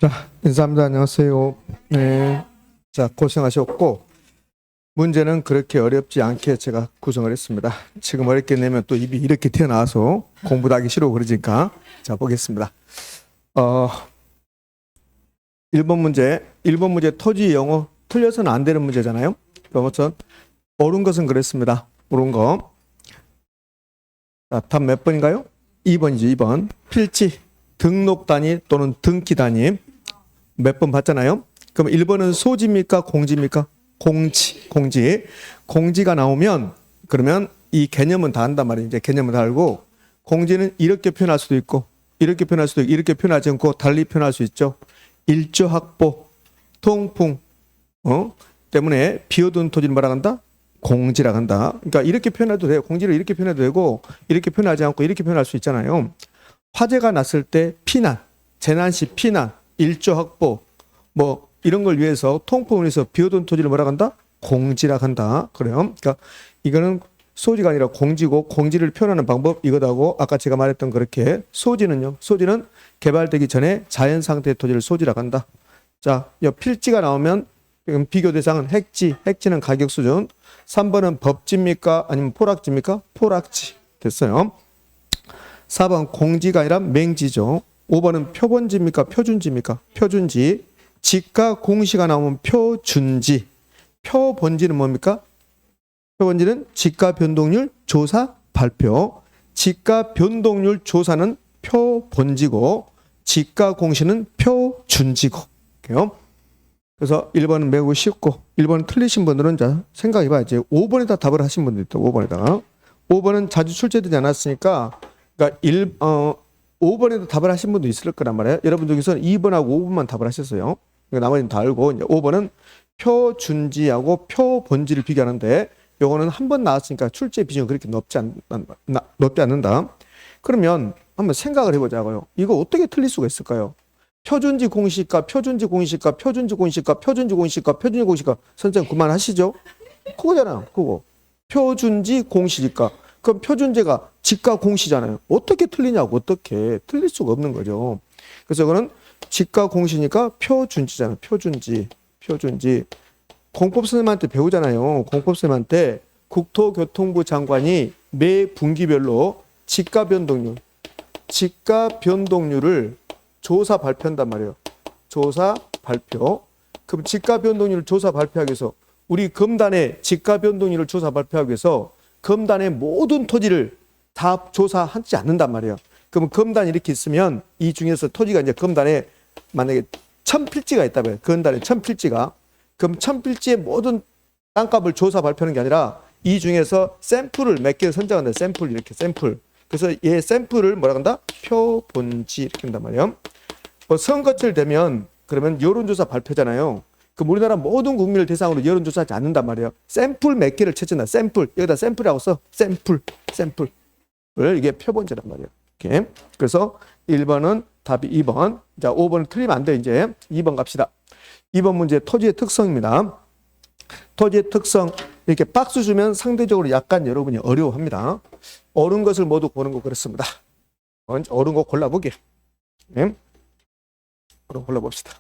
자, 인사합니다. 안녕하세요. 네. 자, 고생하셨고, 문제는 그렇게 어렵지 않게 제가 구성을 했습니다. 지금 어렵게 내면 또 입이 이렇게 튀어나와서 공부도 하기 싫고 그러니까. 자, 보겠습니다. 1번 문제 토지 영어 틀려서는 안 되는 문제잖아요. 그러면 옳은 것은 그랬습니다. 옳은 거. 자, 답 몇 번인가요? 2번이죠, 2번. 필지, 등록 단위 또는 등기 단위. 몇 번 봤잖아요. 그럼 1번은 소지입니까? 공지입니까? 공지. 공지가 나오면 그러면 이 개념은 다 한단 말이에요. 이제 개념은 다 알고 공지는 이렇게 표현할 수도 있고 이렇게 표현할 수도 있고 이렇게 표현하지 않고 달리 표현할 수 있죠. 일조 확보, 통풍 때문에 비어둔 토지를 뭐라 한다? 공지라 한다. 그러니까 이렇게 표현해도 돼요. 공지를 이렇게 표현해도 되고 이렇게 표현하지 않고 이렇게 표현할 수 있잖아요. 화재가 났을 때 피난, 재난 시 피난, 일조 확보 뭐 이런 걸 위해서 통풍을 위해서 비어둔 토지를 뭐라 한다? 공지라 한다. 그래요. 그러니까 이거는 소지가 아니라 공지고 공지를 표현하는 방법 이거다고 아까 제가 말했던 그렇게 소지는 개발되기 전에 자연 상태의 토지를 소지라 한다. 자, 필지가 나오면 비교 대상은 핵지는 가격 수준. 3번은 법지입니까? 아니면 포락지입니까? 포락지. 됐어요. 4번 공지가 아니라 맹지죠. 5번은 표본지입니까? 표준지입니까? 표준지. 지가 공시가 나오면 표준지. 표본지는 뭡니까? 표본지는 지가 변동률 조사 발표. 지가 변동률 조사는 표본지고 지가 공시는 표준지고. 그래서 1번은 매우 쉽고 1번 틀리신 분들은 자 생각해봐야지. 5번에다 답을 하신 분들 있다. 5번에다가. 5번은 자주 출제되지 않았으니까 그러니까 5번에도 답을 하신 분도 있을 거란 말이에요. 여러분 중에서는 2번하고 5번만 답을 하셨어요. 그러니까 나머지는 다 알고 이제 5번은 표준지하고 표본지를 비교하는데 요거는 한 번 나왔으니까 출제 비중이 그렇게 높지 않는다. 그러면 한번 생각을 해보자고요. 이거 어떻게 틀릴 수가 있을까요? 표준지 공시가 선생님 그만하시죠. 그거잖아요. 그거 표준지 공시지가. 그럼 표준지가 지가 공시잖아요. 어떻게 틀리냐고. 어떻게 틀릴 수가 없는 거죠. 그래서 이거는 지가 공시니까 표준지잖아요. 표준지. 공법 선생님한테 배우잖아요. 공법 선생님한테 국토교통부 장관이 매 분기별로 지가 변동률을 조사 발표한단 말이에요. 조사 발표. 그럼 지가 변동률을 조사 발표하기 위해서 우리 검단의 지가 변동률을 조사 발표하기 위해서 검단의 모든 토지를 다 조사하지 않는단 말이에요. 그럼 검단이 이렇게 있으면 이 중에서 토지가 이제 검단에 만약에 1000필지가 있다면 검단에 1000필지가 그럼 1000필지의 모든 땅값을 조사 발표하는 게 아니라 이 중에서 샘플을 몇 개를 선정한다. 샘플. 그래서 얘 샘플을 뭐라 한다? 표본지 이렇게 한단 말이에요. 선거철 되면 그러면 여론조사 발표잖아요. 그럼 우리나라 모든 국민을 대상으로 여론조사하지 않는단 말이에요. 샘플 몇 개를 채취한다. 샘플. 여기다 샘플이라고 써. 샘플을 이게 표본지란 말이에요. 이렇게. 그래서 1번은 답이 2번. 자, 5번은 틀리면 안 돼. 이제 2번 갑시다. 2번 문제 토지의 특성입니다. 토지의 특성 이렇게 박스 주면 상대적으로 약간 여러분이 어려워합니다. 옳은 것을 모두 고른 거 그렇습니다. 옳은 거 골라보게. 네. 골라봅시다.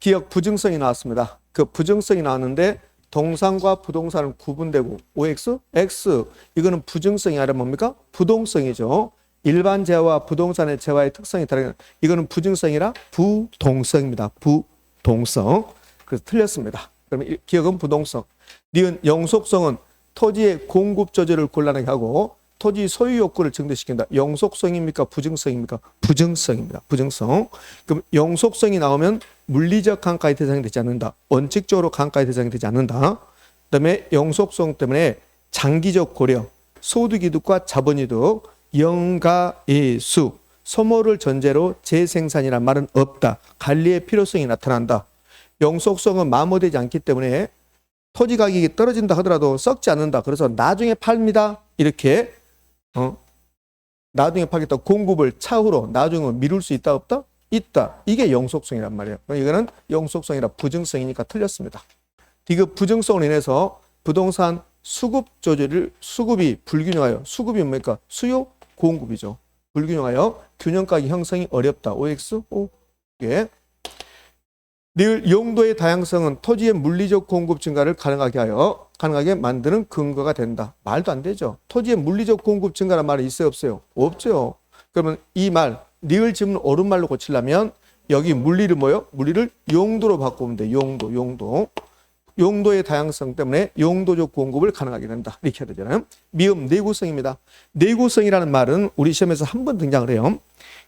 기억 부증성이 나왔습니다. 그 부증성이 나왔는데 동산과 부동산은 구분되고 OX, X 이거는 부증성이 아니라 뭡니까? 부동성이죠. 일반 재화와 부동산의 재화의 특성이 다르게 이거는 부증성이라 부동성입니다. 부동성. 그래서 틀렸습니다. 그러면 기억은 부동성. 니은 영속성은 토지의 공급 조절을 곤란하게 하고 토지 소유 욕구를 증대시킨다. 영속성입니까? 부증성입니까? 부증성입니다. 부증성. 그럼 영속성이 나오면 물리적 강가의 대상이 되지 않는다. 원칙적으로 강가의 대상이 되지 않는다. 그다음에 영속성 때문에 장기적 고려, 소득이득과 자본이득, 영가예수, 소모를 전제로 재생산이란 말은 없다. 관리의 필요성이 나타난다. 영속성은 마모되지 않기 때문에 토지 가격이 떨어진다 하더라도 썩지 않는다. 그래서 나중에 팝니다. 이렇게 나중에 파겠다. 공급을 차후로 나중에 미룰 수 있다 없다? 있다. 이게 영속성이란 말이에요. 이거는 영속성이라 부증성이니까 틀렸습니다. 디귿 부증성으로 인해서 부동산 수급이 불균형하여 수급이 뭡니까? 수요 공급이죠. 불균형하여 균형가격 형성이 어렵다. OX, O. 예. 늘 용도의 다양성은 토지의 물리적 공급 증가를 가능하게 만드는 근거가 된다. 말도 안 되죠. 토지의 물리적 공급 증가란 말이 있어요, 없어요? 없죠. 그러면 이 말, 니을 지문 옳은말로 고치려면 여기 물리를 뭐요? 물리를 용도로 바꾸면 돼. 용도. 용도의 다양성 때문에 용도적 공급을 가능하게 된다. 이렇게 해야 되잖아요. 미음 내구성입니다. 내구성이라는 말은 우리 시험에서 한 번 등장을 해요.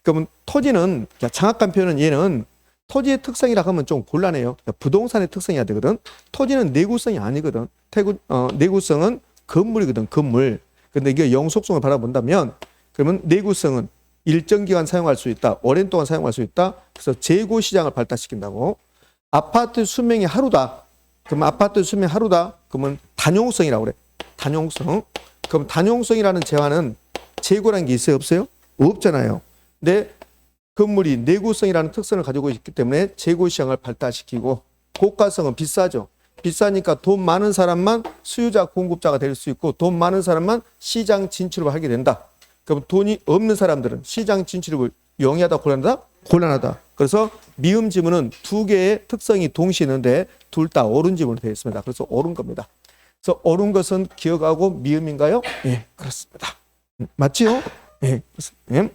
그러면 토지는, 정확한 표현은 얘는 토지의 특성이라 하면 좀 곤란해요. 부동산의 특성이어야 되거든. 토지는 내구성이 아니거든. 내구성은 건물이거든, 건물. 근데 이게 영속성을 바라본다면, 그러면 내구성은 일정 기간 사용할 수 있다. 오랜 동안 사용할 수 있다. 그래서 재고 시장을 발달시킨다고. 아파트 수명이 하루다. 그러면 아파트 수명이 하루다. 그러면 단용성이라고 그래. 단용성. 그럼 단용성이라는 재화는 재고라는 게 있어요, 없어요? 없잖아요. 근데 건물이 내구성이라는 특성을 가지고 있기 때문에 재고 시장을 발달시키고, 고가성은 비싸죠. 비싸니까 돈 많은 사람만 수요자, 공급자가 될 수 있고, 돈 많은 사람만 시장 진출을 하게 된다. 그럼 돈이 없는 사람들은 시장 진출을 용이하다, 곤란하다. 그래서 미음 지문은 두 개의 특성이 동시에 있는데 둘 다 옳은 지문으로 되어 있습니다. 그래서 옳은 겁니다. 그래서 옳은 것은 기억하고 미음인가요? 예, 그렇습니다. 맞지요? 예, 그렇습니다.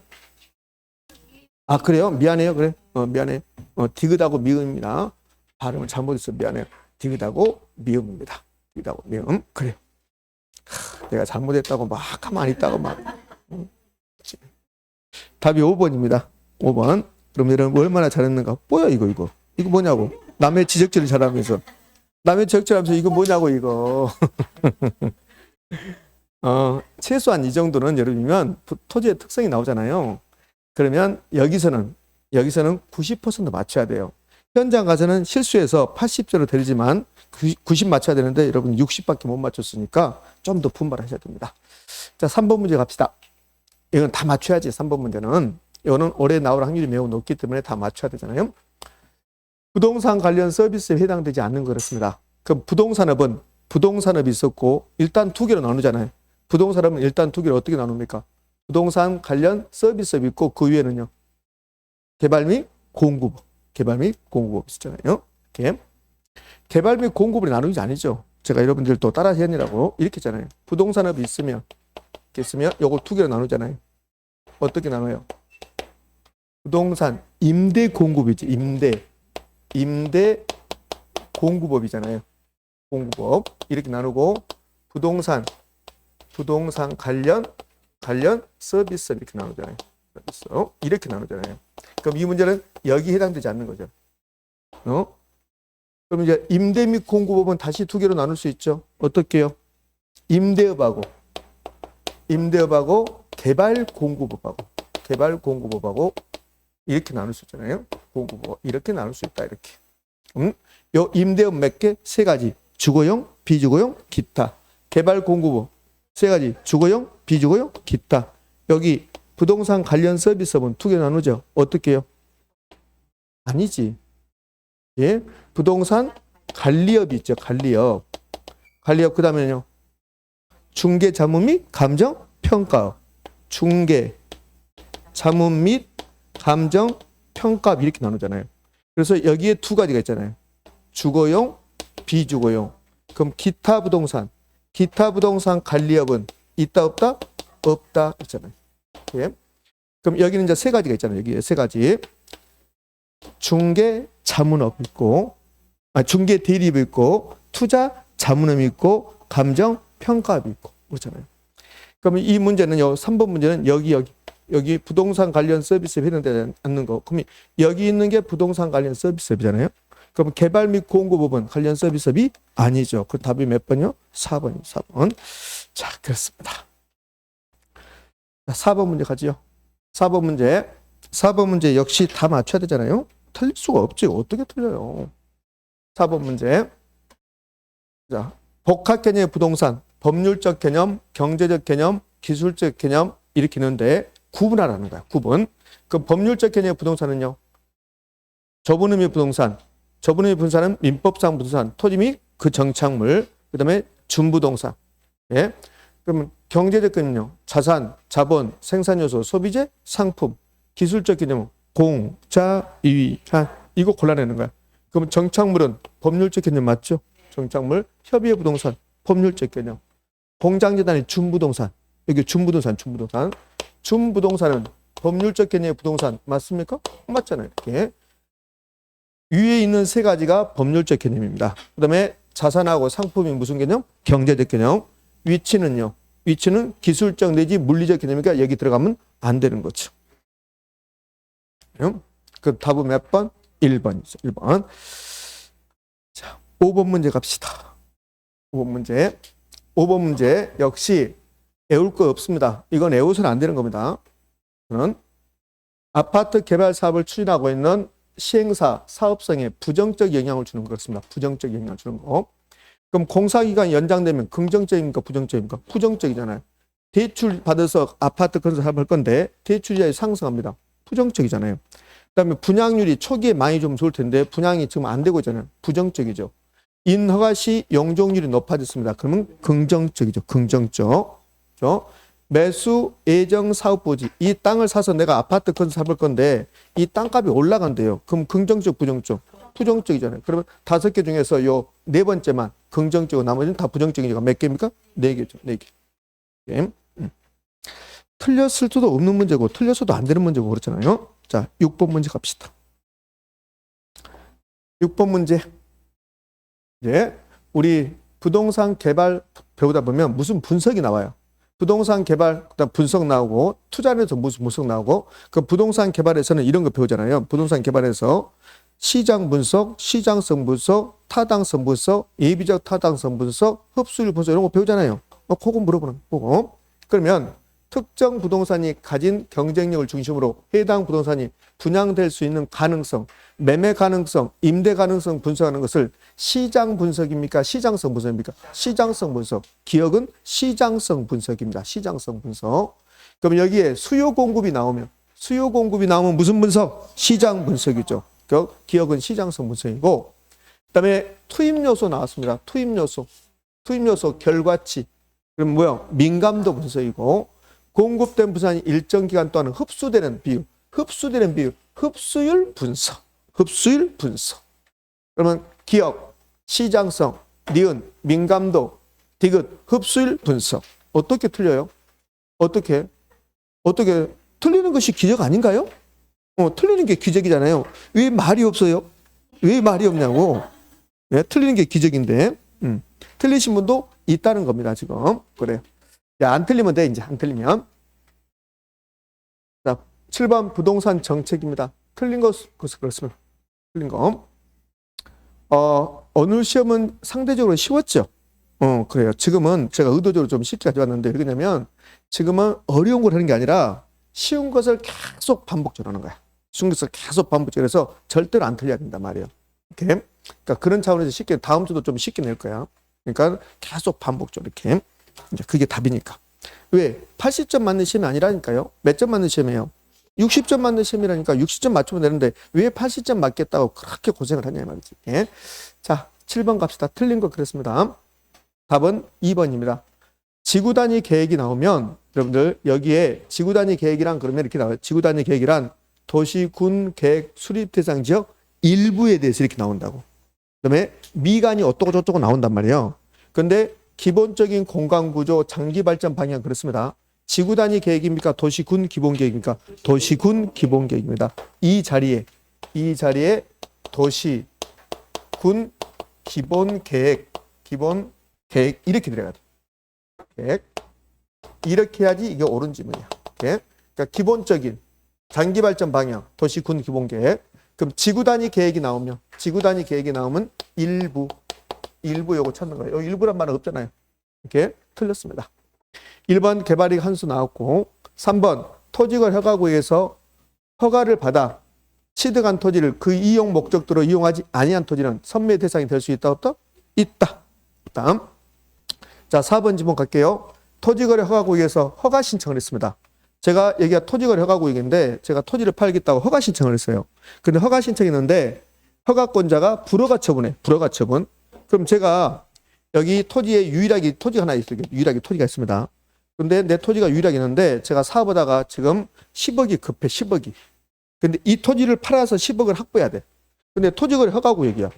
아, 그래요? 미안해요. 그래. 미안해. 디귿하고 미음이나 발음을 잘못했어. 미안해요. 디귿하고 미음입니다. 디귿하고 미음. 그래요. 내가 잘못했다고 막 가만히 있다고 막. 답이 5번입니다. 5번. 그럼 여러분 얼마나 잘했는가? 뭐야 이거. 이거 뭐냐고. 남의 지적질을 잘하면서. 남의 지적질하면서 이거 뭐냐고 이거. 최소한 이 정도는 여러분이면 토지의 특성이 나오잖아요. 그러면 여기서는 90% 맞춰야 돼요. 현장 가서는 실수해서 80점을 드리지만 90 맞춰야 되는데 여러분 60밖에 못 맞췄으니까 좀 더 분발하셔야 됩니다. 자, 3번 문제 갑시다. 이건 다 맞춰야지. 3번 문제는. 이거는 올해 나올 확률이 매우 높기 때문에 다 맞춰야 되잖아요. 부동산 관련 서비스에 해당되지 않는 거 그렇습니다. 그럼 부동산업이 있었고 일단 두 개로 나누잖아요. 부동산업은 일단 두 개로 어떻게 나눕니까? 부동산 관련 서비스업이 있고 그 위에는요. 개발 및 공급업 있었잖아요. 이렇게. 개발 및 공급을 나누는 게 아니죠. 제가 여러분들 또 따라 해야니라고 이렇게 했잖아요. 부동산업이 있으면 요거 두 개로 나누잖아요. 어떻게 나눠요? 부동산 임대 공급이지. 임대 공급업이잖아요. 공급업 이렇게 나누고 부동산 관련 서비스 이렇게 나누잖아요. 이렇게 나누잖아요. 그럼 이 문제는 여기 해당되지 않는 거죠. 그럼 이제 임대 및 공급업은 다시 두 개로 나눌 수 있죠. 어떻게요? 임대업하고 개발 공급업하고 이렇게 나눌 수 있잖아요. 공급업 이렇게 나눌 수 있다 이렇게. 요 임대업 몇 개? 세 가지. 주거용, 비주거용, 기타. 개발 공급업 세 가지. 주거용, 비주거용, 기타. 여기 부동산 관련 서비스업은 두 개 나누죠. 어떻게 해요? 아니지. 예, 부동산 관리업이 있죠. 관리업 그 다음에는요. 중개 자문 및 감정 평가업. 중개 자문 및 감정 평가업 이렇게 나누잖아요. 그래서 여기에 두 가지가 있잖아요. 주거용, 비주거용. 그럼 기타 부동산 관리업은 있다 없다? 없다 있잖아요. 예. 그럼 여기는 이제 세 가지가 있잖아요. 여기에 세 가지. 중개 자문업 있고, 중개 대리업 있고, 투자 자문업 있고, 감정 평가업 있고 그렇잖아요. 그러면 이 문제는 3번 문제는 여기 부동산 관련 서비스에 해당되지 않는 거. 그럼 여기 있는 게 부동산 관련 서비스업이잖아요. 그럼 개발 및 공급업은 관련 서비스업이 아니죠. 그 답이 몇 번이요? 4번이요. 4번. 자, 그렇습니다. 4번 문제 가지요. 4번 문제 역시 다 맞춰야 되잖아요. 틀릴 수가 없죠. 어떻게 틀려요? 4번 문제. 자, 복합 개념의 부동산, 법률적 개념, 경제적 개념, 기술적 개념 이렇게 있는데 구분하라는 거야. 구분. 그 법률적 개념의 부동산은요. 좁은 의미 부동산. 좁은 의미 부동산은 민법상 부동산, 토지 및 그 정착물, 그다음에 준부동산. 예. 그러면 경제적 개념은요. 자산, 자본, 생산요소, 소비재, 상품. 기술적 개념은 공, 자, 위, 한. 이거 골라내는 거야. 그럼 정착물은 법률적 개념 맞죠? 정착물, 협의의 부동산, 법률적 개념. 공장재단이 준부동산, 여기 준부동산. 준부동산은 법률적 개념의 부동산 맞습니까? 맞잖아요. 이렇게. 위에 있는 세 가지가 법률적 개념입니다. 그 다음에 자산하고 상품이 무슨 개념? 경제적 개념. 위치는요. 위치는 기술적 내지 물리적 개념이니까 여기 들어가면 안 되는 거죠. 그 답은 몇 번? 1번이죠. 1번. 자, 5번 문제 갑시다. 5번 문제. 5번 문제 역시 외울 거 없습니다. 이건 외우서는 안 되는 겁니다. 저는 아파트 개발 사업을 추진하고 있는 시행사 사업성에 부정적 영향을 주는 것 같습니다. 부정적 영향을 주는 거. 그럼 공사기간이 연장되면 긍정적입니까? 부정적입니까? 부정적이잖아요. 대출 받아서 아파트 건설할 건데 대출이자율이 상승합니다. 부정적이잖아요. 그다음에 분양률이 초기에 많이 좀 좋을 텐데 분양이 지금 안 되고 있잖아요. 부정적이죠. 인허가 시 용적률이 높아졌습니다. 그러면 긍정적이죠. 긍정적. 매수 예정 사업 부지. 이 땅을 사서 내가 아파트 건설할 건데 이 땅값이 올라간대요. 그럼 긍정적, 부정적? 부정적이잖아요. 그러면 5개 중에서 요 네 번째만 긍정적이고 나머지는 다 부정적이니까 몇 개입니까? 4개죠. 4개. 틀렸을 수도 없는 문제고 틀렸어도 안 되는 문제고 그렇잖아요. 자, 6번 문제 갑시다. 6번 문제. 이제 우리 부동산 개발 배우다 보면 무슨 분석이 나와요. 부동산 개발, 그다음 분석 나오고 투자에서 무슨 분석 나오고 그 부동산 개발에서는 이런 거 배우잖아요. 부동산 개발에서 시장 분석, 시장성 분석, 타당성 분석, 예비적 타당성 분석, 흡수율 분석 이런 거 배우잖아요. 그거 물어보는 거고. 그러면 특정 부동산이 가진 경쟁력을 중심으로 해당 부동산이 분양될 수 있는 가능성, 매매 가능성, 임대 가능성 분석하는 것을 시장 분석입니까? 시장성 분석입니까? 시장성 분석. 기억은 시장성 분석입니다. 시장성 분석. 그럼 여기에 수요 공급이 나오면 무슨 분석? 시장 분석이죠. 기억은 시장성 분석이고, 그다음에 투입 요소 나왔습니다. 투입 요소 결과치. 그럼 뭐야? 민감도 분석이고, 공급된 부산이 일정 기간 동안 흡수되는 비율, 흡수율 분석. 그러면 기억, 시장성, 니은, 민감도, 디귿, 흡수율 분석. 어떻게 틀려요? 어떻게 틀리는 것이 기적 아닌가요? 틀리는 게 기적이잖아요. 왜 말이 없어요? 왜 말이 없냐고. 네, 틀리는 게 기적인데. 틀리신 분도 있다는 겁니다, 지금. 그래요. 야, 안 틀리면 돼, 이제. 안 틀리면. 자, 7번 부동산 정책입니다. 틀린 것은 그렇습니다. 틀린 거. 어느 시험은 상대적으로 쉬웠죠? 그래요. 지금은 제가 의도적으로 좀 쉽게 가져왔는데, 왜 그러냐면, 지금은 어려운 걸 하는 게 아니라 쉬운 것을 계속 반복적으로 하는 거야. 쉬운 것을 계속 반복적으로 해서 절대로 안 틀려야 된단 말이에요. 이렇게. 그러니까 그런 차원에서 쉽게, 다음 주도 좀 쉽게 낼 거야. 그러니까 계속 반복적으로 이렇게. 이제 그게 답이니까. 왜? 80점 맞는 시험이 아니라니까요. 몇 점 맞는 시험이에요? 60점 맞는 시험이라니까 60점 맞추면 되는데 왜 80점 맞겠다고 그렇게 고생을 하냐 이 말이지. 예. 자, 7번 갑시다. 틀린 거 그랬습니다. 답은 2번입니다. 지구 단위 계획이 나오면 여러분들 여기에 지구 단위 계획이란 그러면 이렇게 나와요. 지구 단위 계획이란 도시, 군, 계획, 수립 대상 지역 일부에 대해서 이렇게 나온다고. 그다음에 미간이 어떠고 저쩌고 나온단 말이에요. 근데 기본적인 공간 구조, 장기 발전 방향 그렇습니다. 지구 단위 계획입니까? 도시, 군, 기본 계획입니까? 도시, 군, 기본 계획입니다. 이 자리에 도시, 군, 기본 계획 이렇게 들어가야 돼. 계획. 이렇게 해야지 이게 옳은 지문이야. 그러니까 기본적인 장기 발전 방향, 도시, 군, 기본 계획. 그럼 지구 단위 계획이 나오면 일부 요거 찾는 거예요. 여기 일부란 말은 없잖아요. 이렇게 틀렸습니다. 1번 개발이익 한 수 나왔고 3번 토지걸 허가구에서 허가를 받아 취득한 토지를 그 이용 목적도로 이용하지 아니한 토지는 선매 대상이 될 수 있다 없다? 있다. 다음. 자, 4번 지문 갈게요. 토지거래 허가구에서 허가 신청을 했습니다. 제가 여기가 토지거래 허가구역인데 제가 토지를 팔겠다고 허가 신청을 했어요. 근데 허가 신청했는데 허가권자가 불허가 처분해. 불허가 처분. 그럼 제가 여기 토지에 유일하게 토지가 하나 있어요. 유일하게 토지가 있습니다. 근데 내 토지가 유일하게 있는데 제가 사업하다가 지금 10억이 급해. 10억이. 근데 이 토지를 팔아서 10억을 확보해야 돼. 근데 토지거래 허가구역이야.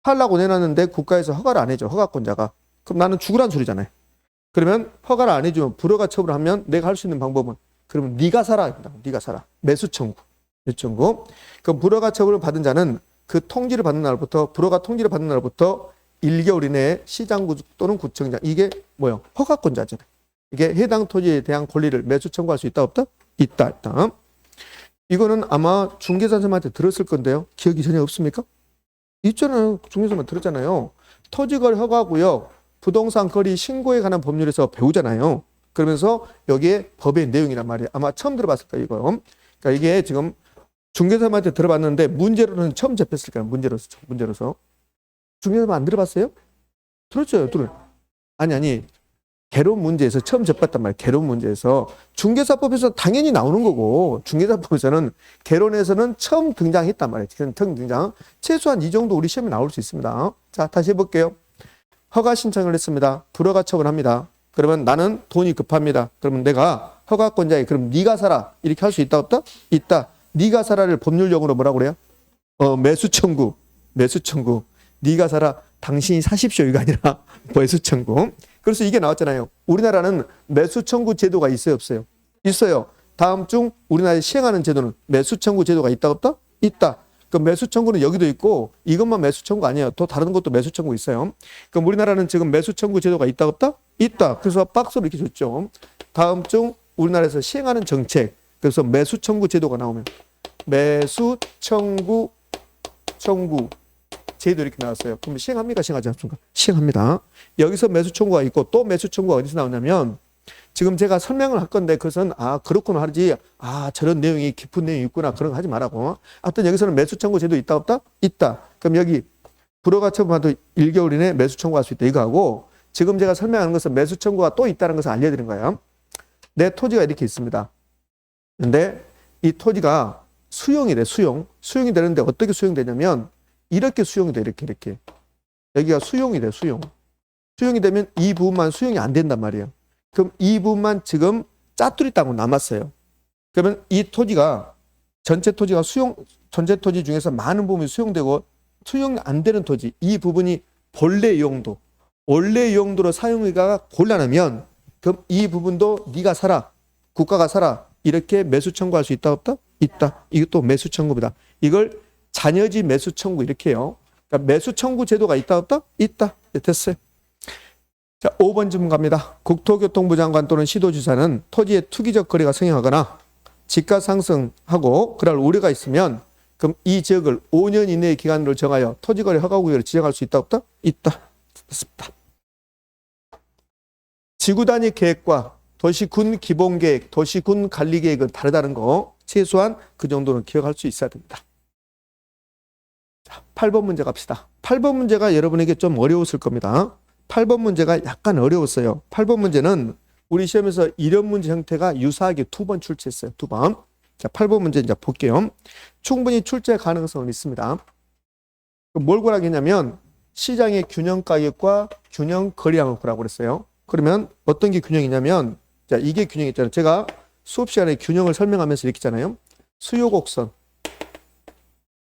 하려고 내놨는데 국가에서 허가를 안 해줘. 허가권자가. 그럼 나는 죽으란 소리잖아요. 그러면 허가를 안 해주면 불허가 처분을 하면 내가 할 수 있는 방법은 그러면 네가 사라. 네가 사라. 매수 청구. 매수 청구. 그럼 불허가 처분을 받은 자는 그 통지를 받는 날부터 불허가 통지를 받는 날부터 1개월 이내에 시장구 또는 구청장 이게 뭐요? 허가권자잖아요. 이게 해당 토지에 대한 권리를 매수 청구할 수 있다 없다? 있다. 있다. 이거는 아마 중개사 선생님한테 들었을 건데요. 기억이 전혀 없습니까? 있잖아요. 중개사만 들었잖아요. 토지거래 허가구역 부동산 거래 신고에 관한 법률에서 배우잖아요. 그러면서 여기에 법의 내용이란 말이에요. 아마 처음 들어봤을 거예요. 이거. 그러니까 이게 지금 중개사한테 들어봤는데 문제로는 처음 접했을 거예요. 문제로서. 중개사만 안 들어봤어요? 들었죠. 아니. 개론 문제에서 처음 접봤단 말이에요. 개론 문제에서. 중개사법에서 당연히 나오는 거고 중개사법에서는 개론에서는 처음 등장했단 말이에요. 처음 등장. 최소한 이 정도 우리 시험에 나올 수 있습니다. 자, 다시 해볼게요. 허가 신청을 했습니다. 불허가 처분합니다. 그러면 나는 돈이 급합니다. 그러면 내가 허가권자에 그럼 네가 사라 이렇게 할 수 있다 없다? 있다. 네가 사라를 법률용어로 뭐라고 그래요? 매수 청구. 네가 사라. 당신이 사십시오 이거 아니라 매수 청구. 그래서 이게 나왔잖아요. 우리나라는 매수 청구 제도가 있어요 없어요? 있어요. 다음 중 우리나라에 시행하는 제도는 매수 청구 제도가 있다 없다? 있다. 그 매수 청구는 여기도 있고 이것만 매수 청구 아니에요. 또 다른 것도 매수 청구 있어요. 그럼 우리나라는 지금 매수 청구 제도가 있다 없다? 있다. 그래서 박스로 이렇게 줬죠. 다음 중 우리나라에서 시행하는 정책. 그래서 매수 청구 제도가 나오면 매수 청구 제도 이렇게 나왔어요. 그럼 시행합니까? 시행하지 않습니까? 시행합니다. 여기서 매수 청구가 있고 또 매수 청구가 어디서 나오냐면 지금 제가 설명을 할 건데 그것은 그렇구나 하지 저런 내용이 깊은 내용이 있구나 그런 거 하지 말라고. 하여튼 여기서는 매수 청구 제도 있다 없다? 있다. 그럼 여기 불허가 처분하도 1개월 이내에 매수 청구할 수 있다 이거 하고 지금 제가 설명하는 것은 매수 청구가 또 있다는 것을 알려드린 거예요. 내 토지가 이렇게 있습니다. 근데 이 토지가 수용이 돼. 수용이 되는데 어떻게 수용되냐면 이렇게 수용이 돼. 이렇게. 여기가 수용이 돼. 수용이 되면 이 부분만 수용이 안 된단 말이에요. 그럼 이 부분만 지금 짜투리 땅으로 남았어요. 그러면 이 토지가 전체 토지 중에서 많은 부분이 수용되고 수용이 안 되는 토지 이 부분이 원래 용도로 사용의가 곤란하면 그럼 이 부분도 네가 사라. 국가가 사라. 이렇게 매수 청구할 수 있다 없다? 있다. 이것도 매수 청구입니다. 이걸 잔여지 매수 청구 이렇게 해요. 그러니까 매수 청구 제도가 있다 없다? 있다. 네, 됐어요. 자, 5번 질문 갑니다. 국토교통부 장관 또는 시도지사는 토지의 투기적 거래가 성행하거나 지가 상승하고 그럴 우려가 있으면 그럼 이 지역을 5년 이내의 기간으로 정하여 토지거래 허가구역으로 지정할 수 있다 없다? 있다. 됐습니다. 지구 단위 계획과 도시군 기본계획, 도시군 관리계획은 다르다는 거 최소한 그 정도는 기억할 수 있어야 됩니다. 자, 8번 문제 갑시다. 8번 문제가 여러분에게 좀 어려웠을 겁니다. 8번 문제가 약간 어려웠어요. 8번 문제는 우리 시험에서 이런 문제 형태가 유사하게 2번 출제했어요. 2번. 자, 8번 문제 이제 볼게요. 충분히 출제 가능성은 있습니다. 뭘 구하겠냐면 시장의 균형 가격과 균형 거래량을 구하라고 그랬어요. 그러면 어떤 게 균형이냐면 자, 이게 균형이 있잖아요. 제가 수업 시간에 균형을 설명하면서 이렇게 했잖아요. 수요 곡선,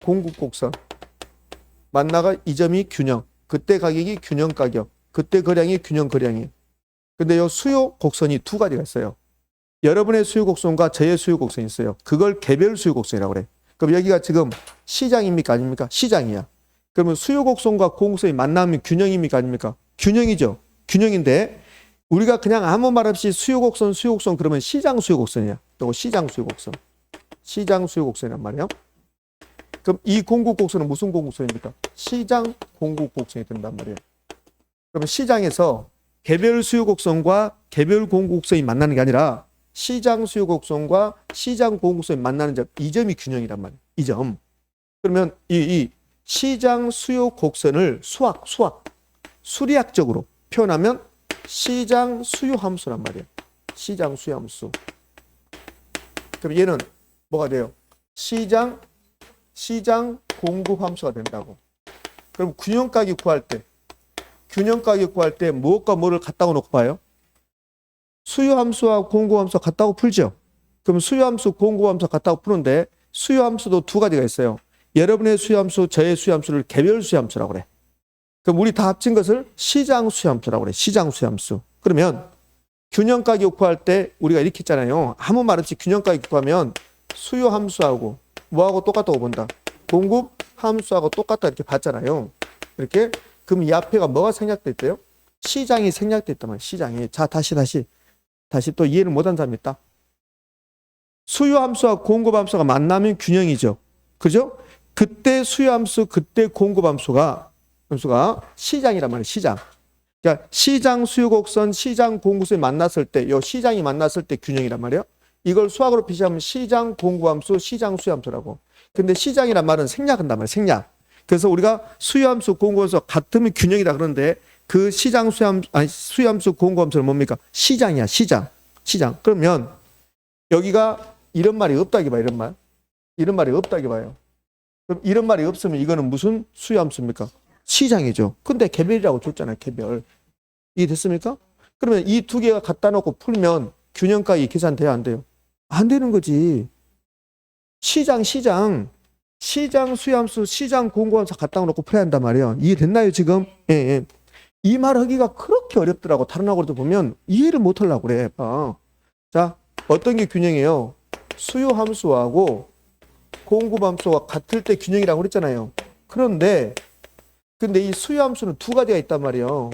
공급 곡선 만나가 이 점이 균형. 그때 가격이 균형 가격. 그때 거량이 균형 거량이에요. 근데 이 수요 곡선이 두 가지가 있어요. 여러분의 수요 곡선과 저의 수요 곡선이 있어요. 그걸 개별 수요 곡선이라고 그래. 그럼 여기가 지금 시장입니까? 아닙니까? 시장이야. 그러면 수요 곡선과 공급선이 만나면 균형입니까? 아닙니까? 균형이죠. 균형인데 우리가 그냥 아무 말 없이 수요 곡선 그러면 시장 수요 곡선이야. 또 시장 수요 곡선. 시장 수요 곡선이란 말이야. 그럼 이 공급 곡선은 무슨 공급선입니까? 시장 공급 곡선이 된단 말이에요. 그러면 시장에서 개별 수요 곡선과 개별 공급 곡선이 만나는 게 아니라 시장 수요 곡선과 시장 공급 곡선이 만나는 점, 이 점이 균형이란 말이에요. 이 점. 그러면 이 시장 수요 곡선을 수리학적으로 표현하면 시장 수요 함수란 말이에요. 시장 수요 함수. 그럼 얘는 뭐가 돼요? 시장 공급 함수가 된다고. 그럼 균형 가격 구할 때 무엇과 뭐를 갖다가 놓고 봐요? 수요 함수와 공급 함수가 같다고 풀죠. 그럼 수요 함수, 공급 함수가 같다고 푸는데 수요 함수도 두 가지가 있어요. 여러분의 수요함수, 저의 수요함수를 개별 수요함수라고 그래. 그럼 우리 다 합친 것을 시장 수요함수라고 그래. 시장 수요함수. 그러면 균형 가격 구할 때 우리가 이렇게 했잖아요. 아무 말 없이 균형 가격 구하면 수요 함수하고 뭐하고 똑같다고 본다. 공급 함수하고 똑같다 이렇게 봤잖아요. 이렇게. 그럼 이 앞에가 뭐가 생략됐대요? 시장이 생략됐단 말이에요. 시장이. 자, 다시 또 이해를 못한 사람이 있다. 수요 함수와 공급 함수가 만나면 균형이죠. 그죠? 그때 수요 함수, 그때 공급 함수가 시장이란 말이에요. 시장. 그러니까 시장 수요 곡선, 시장 공급선이 만났을 때, 요 시장이 만났을 때 균형이란 말이에요. 이걸 수학으로 표시하면 시장 공급 함수, 시장 수요 함수라고. 근데 시장이란 말은 생략한단 말이에요. 생략. 그래서 우리가 수요 함수, 공급 함수 같으면 균형이다 그러는데 그 시장 수요 함수, 수요 함수, 공급 함수는 뭡니까? 시장이야. 시장. 그러면 여기가 이런 말이 없다기 봐요. 이런 말이 없다기 봐요. 그럼 이런 말이 없으면 이거는 무슨 수요 함수입니까? 시장이죠. 근데 개별이라고 줬잖아요. 개별. 이해됐습니까? 그러면 이 두 개가 갖다 놓고 풀면 균형가액이 계산돼야 안 돼요? 안 되는 거지. 시장 수요함수, 시장 공급함수 갖다 놓고 풀어야 한단 말이에요. 이해됐나요 지금? 예. 이 말 하기가 그렇게 어렵더라고. 다른 학원도 보면 이해를 못 하려고 그래. 자, 어떤 게 균형이에요? 수요함수하고 공급함수가 같을 때 균형이라고 그랬잖아요. 근데 이 수요함수는 두 가지가 있단 말이에요.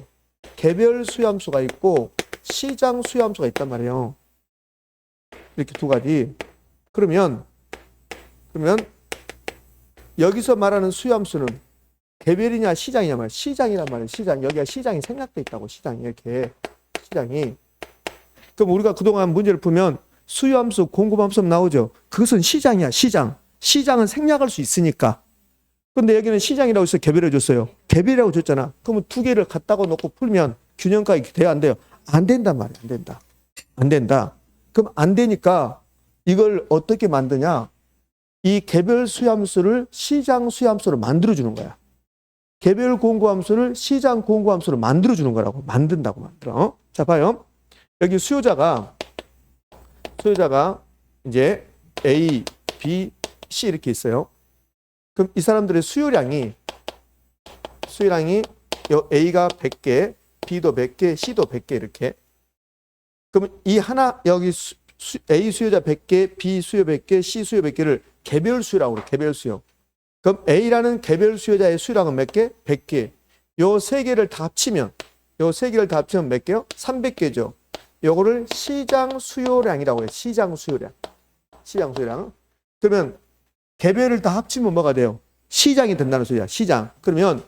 개별 수요함수가 있고 시장 수요함수가 있단 말이에요. 이렇게 두 가지. 그러면 여기서 말하는 수요함수는 개별이냐 시장이냐 말이에요. 시장이란 말이에요. 시장. 여기가 시장이 생략돼 있다고. 시장이 이렇게. 시장이. 그럼 우리가 그동안 문제를 풀면 수요함수, 공급함수 나오죠. 그것은 시장이야. 시장은 생략할 수 있으니까. 근데 여기는 시장이라고 해서 개별해 줬어요. 개별이라고 줬잖아. 그러면 두 개를 갖다가 놓고 풀면 균형가액이 돼야 안 돼요? 안 된단 말이야. 안 된다. 그럼 안 되니까 이걸 어떻게 만드냐? 이 개별 수요함수를 시장 수요함수로 만들어 주는 거야. 개별 공급함수를 시장 공급함수로 만들어 주는 거라고. 만든다고. 자, 봐요. 여기 수요자가 이제 A, B, C 이렇게 있어요. 그럼 이 사람들의 수요량이 A가 100개, B도 100개, C도 100개 이렇게. 그럼 이 하나 여기 A 수요자 100개, B 수요 100개, C 수요 100개를 개별 수요라고 그래. 개별 수요. 그럼 A라는 개별 수요자의 수요량은 몇 개? 100개. 요 세 개를 다 합치면 몇 개요? 300개죠. 요거를 시장 수요량이라고 해요. 시장 수요량. 그러면 개별을 다 합치면 뭐가 돼요? 시장이 된다는 소리야. 시장. 그러면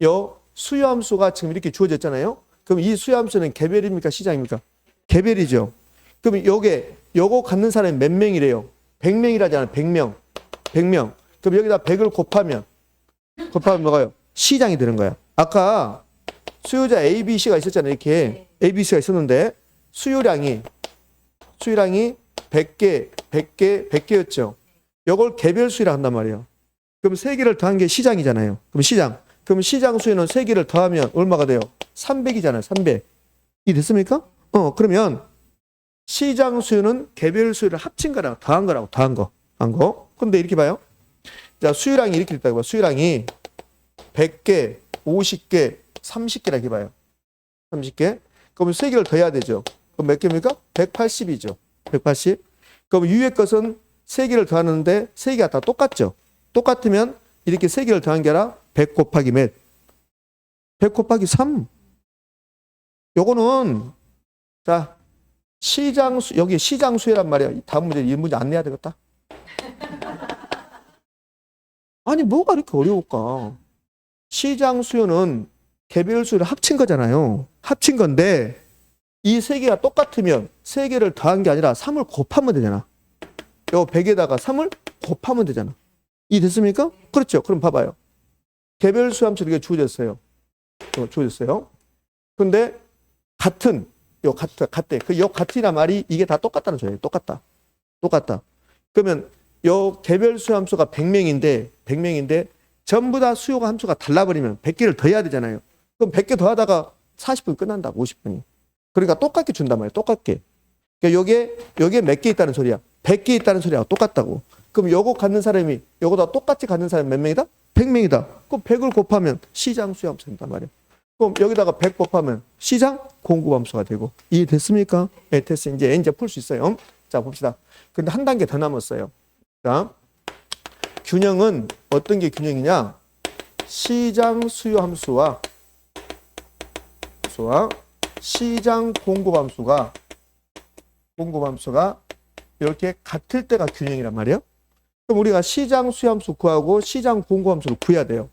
요 수요함수가 지금 이렇게 주어졌잖아요. 그럼 이 수요함수는 개별입니까? 시장입니까? 개별이죠. 그럼 요거 갖는 사람이 몇 명이래요? 100명이라잖아요. 100명. 그럼 여기다 100을 곱하면 뭐가요? 시장이 되는 거야. 아까 수요자 A, B, C가 있었잖아요. 이렇게 A, B, C가 있었는데 수요량이 100개였죠. 이걸 개별 수요라 한단 말이에요. 그럼 세 개를 더한 게 시장이잖아요. 그럼 시장 수요는 세 개를 더하면 얼마가 돼요? 300이잖아요. 300. 이 됐습니까? 그러면 시장 수요는 개별 수요를 합친 거랑 더한 거. 근데 이렇게 봐요. 자, 수요량이 이렇게 됐다고 봐요. 수요량이 100개, 50개, 30개라 이렇게 봐요. 30개. 그럼 세 개를 더해야 되죠. 그럼 몇 개입니까? 180이죠. 180. 그럼 위의 것은 세 개를 더하는데 세 개가 다 똑같죠. 똑같으면 이렇게 세 개를 더한 게 아니라 100 곱하기 몇? 100 곱하기 3. 요거는 자, 여기 시장 수요란 말이야. 다음 문제 이 문제 안 내야 되겠다. 아니 뭐가 이렇게 어려울까? 시장 수요는 개별 수요를 합친 거잖아요. 합친 건데 이 세 개가 똑같으면 세 개를 더한 게 아니라 3을 곱하면 되잖아. 요 100에다가 3을 곱하면 되잖아. 이 됐습니까? 그렇죠. 그럼 봐봐요. 개별 수요함수 이렇게 주어졌어요. 근데 같대. 요 같이란 말이 이게 다 똑같다는 소리예요. 똑같다. 그러면 요 개별 수요함수가 100명인데 전부 다 수요가 함수가 달라버리면 100개를 더해야 되잖아요. 그럼 100개 더하다가 40분 끝난다. 50분이. 그러니까 똑같게 준단 말이에요. 똑같게. 그러니까 요게 몇 개 있다는 소리야? 100개 있다는 소리하고 똑같다고. 그럼 요거 갖는 사람이 요거다 똑같이 갖는 사람이 몇 명이다? 100명이다. 그럼 100을 곱하면 시장 수요함수 된단 말이에요. 그럼 여기다가 100 곱하면 시장 공급함수가 되고. 이해됐습니까? 네, 됐어요. 이제 풀 수 있어요. 자, 봅시다. 근데 한 단계 더 남았어요. 자, 균형은 어떤 게 균형이냐? 시장 수요함수와 시장 공급함수가 이렇게 같을 때가 균형이란 말이에요. 그럼 우리가 시장 수요함수 구하고 시장 공급함수를 구해야 돼요.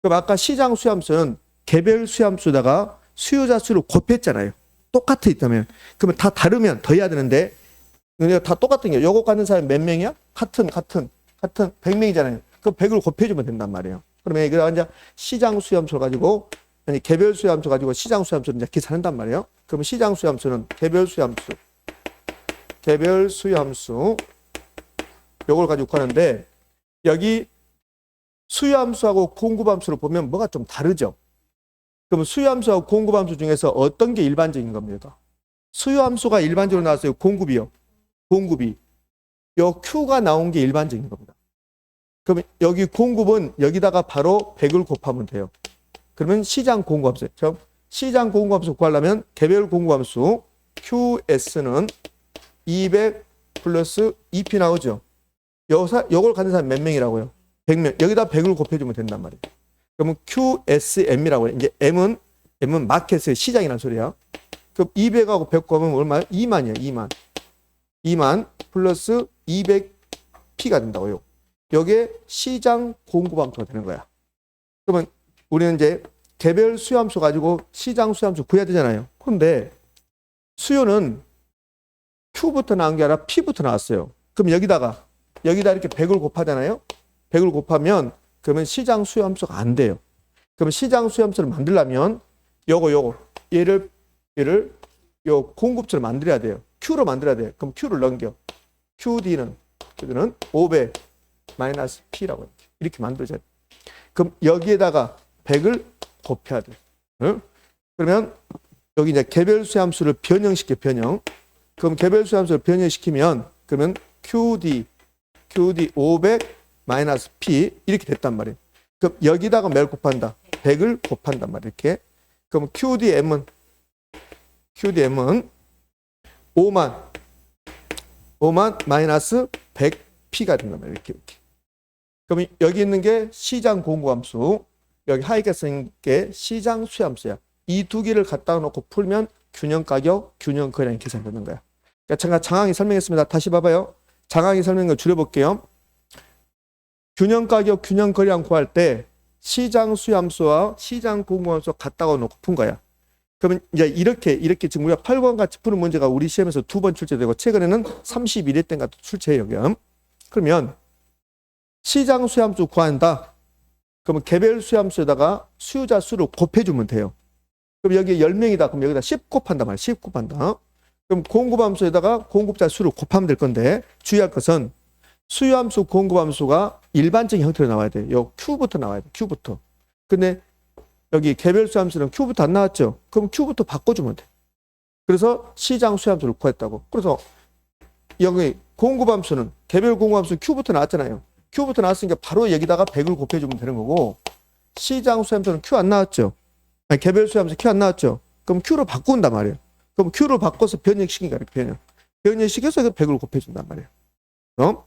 그럼 아까 시장 수요함수는 개별 수요함수다가 수요자 수를 곱했잖아요. 똑같아 있다면. 그러면 다 다르면 더해야 되는데 다 똑같은 게 요거 갖는 사람이 몇 명이야? 같은 100명이잖아요. 그럼 100을 곱해주면 된단 말이에요. 그러면 이거 이제 시장 수요함수를 가지고 아니 개별 수요함수 가지고 시장 수요함수를 이제 계산한단 말이에요. 그러면 시장 수요함수는 개별 수요함수 요걸 가지고 구하는데 여기 수요함수하고 공급함수를 보면 뭐가 좀 다르죠. 그럼 수요함수하고 공급함수 중에서 어떤 게 일반적인 겁니까? 수요함수가 일반적으로 나왔어요. 공급이 요 Q가 나온 게 일반적인 겁니다. 그러면 여기 공급은 여기다가 바로 100을 곱하면 돼요. 그러면 시장 공급함수. 시장 공급함수 구하려면 개별 공급함수 QS는 200 플러스 2P 나오죠. 요걸 갖는 사람 몇 명이라고요? 100명. 여기다 100을 곱해주면 된단 말이에요. 그러면 QSM이라고 해요. 이제 M은 마켓의 시장이라는 소리야. 그럼 200하고 100 곱하면 얼마예요? 2만이에요. 2만 플러스 200P가 된다고요. 여기에 시장 공급함수가 되는 거야. 그러면 우리는 이제 개별 수요함수 가지고 시장 수요함수 구해야 되잖아요. 그런데 수요는 Q부터 나온 게 아니라 P부터 나왔어요. 그럼 여기다 이렇게 100을 곱하잖아요. 100을 곱하면 그러면 시장 수요함수가 안 돼요. 그러면 시장 수요함수를 만들려면 얘를 요 공급처를 만들어야 돼요. Q로 만들어야 돼요. 그럼 Q를 넘겨. QD는 500 마이너스 P라고 이렇게 만들어져야 돼. 그럼 여기에다가 100을 곱해야 돼. 응? 그러면 여기 이제 개별 수요함수를 변형시켜. 그럼 개별 수요함수를 변형시키면 그러면 QD 500 마이너스 P 이렇게 됐단 말이에요. 그럼 여기다가 몇 곱한다? 100을 곱한단 말이에요. 이렇게. 그럼 QDM은 5만 마이너스 100P가 된단 말이에요. 이렇게. 그럼 여기 있는 게 시장 공급함수, 여기 하이게 쓴 게 시장 수요함수야. 이 두 개를 갖다 놓고 풀면 균형 가격, 균형 거래량이 계산되는 거야. 그러니까 제가 장항이 설명했습니다. 다시 봐봐요. 장항이 설명을 줄여볼게요. 균형 가격, 균형 거래량 구할 때 시장 수요함수와 시장 공급함수 갖다가 놓고 푼 거야. 그러면 이제 이렇게 지금 우리가 8번 같이 푸는 문제가 우리 시험에서 2번 출제되고 최근에는 31회 때인가 출제해요. 그러면 시장 수요함수 구한다. 그러면 개별 수요함수에다가 수요자 수를 곱해주면 돼요. 그럼 여기 10명이다. 그럼 여기다 10 곱한단 말이야. 10 곱한다. 그럼 공급함수에다가 공급자 수를 곱하면 될 건데 주의할 것은 수요함수, 공급함수가 일반적인 형태로 나와야 돼요. 요 Q부터 나와야 돼요. Q부터. 근데 여기 개별 수요함수는 Q부터 안 나왔죠. 그럼 Q부터 바꿔주면 돼. 그래서 시장 수요함수를 구했다고. 그래서 여기 공급함수는 개별 공급함수 Q부터 나왔잖아요. Q부터 나왔으니까 바로 여기다가 100을 곱해주면 되는 거고 시장 수요함수는 Q 안 나왔죠. 아니, 개별 수요함수 Q 안 나왔죠. 그럼 Q로 바꾼단 말이에요. 그럼 Q로 바꿔서 변형시키니까 이렇게 변형시켜서 100을 곱해준단 말이에요.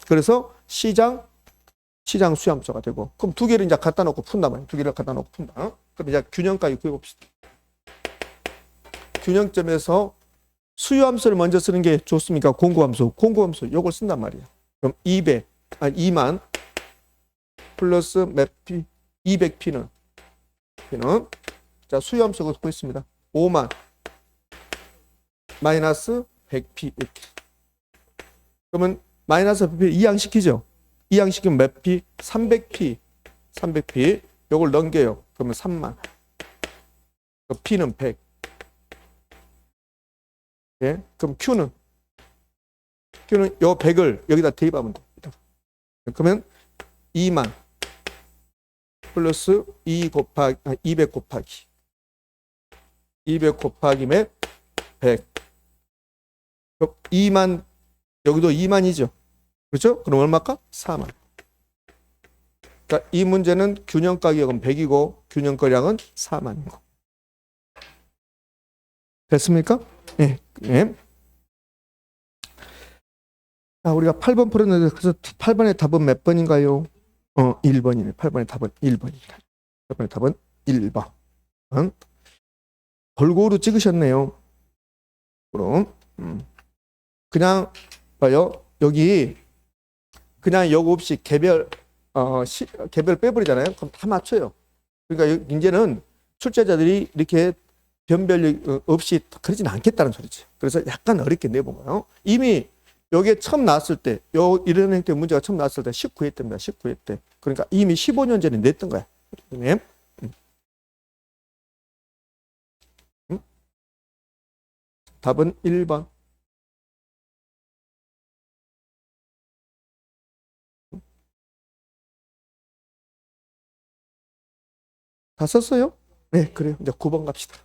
그래서 시장 수요함수가 되고 그럼 두 개를 이제 갖다 놓고 푼단 말이에요. 두 개를 갖다 놓고 푼다. 그럼 이제 균형까지 구해봅시다. 균형점에서 수요함수를 먼저 쓰는 게 좋습니까? 공급함수 요걸 쓴단 말이에요. 그럼 2만 플러스 몇 P? 200P는 자 수요함수가 구했습니다. 5만 마이너스 100P 이렇게. 그러면 마이너스 100P 이항시키죠. 이항시키면 몇 P? 300P 요걸 넘겨요. 그러면 3만. P는 100. 예? 그럼 Q는 요 100을 여기다 대입하면 됩니다. 그러면 2만 플러스 200 곱하기 200 몇 100. 2만 여기도 2만이죠. 그렇죠? 그럼 얼마일까? 4만. 그러니까 이 문제는 균형 가격은 100이고 균형 거량은 4만이고. 됐습니까? 예. 예. 자, 우리가 8번 풀었는데 그래서 8번의 답은 몇 번인가요? 1번이네. 8번의 답은 1번입니다. 8번의 답은 1번. 골고루 찍으셨네요. 그럼 그냥 봐요. 여기 그냥 요거 없이 개별 개별 빼버리잖아요. 그럼 다 맞춰요. 그러니까 이제는 출제자들이 이렇게 변별력 없이 그러진 않겠다는 소리지. 그래서 약간 어렵게 내본 거예요. 이미 여기에 처음 나왔을 때, 이런 형태의 문제가 처음 나왔을 때 19회 때입니다. 19회 때. 그러니까 이미 15년 전에 냈던 거야. 네. 답은 1번. 다 썼어요? 네, 그래요. 이제 9번 갑시다.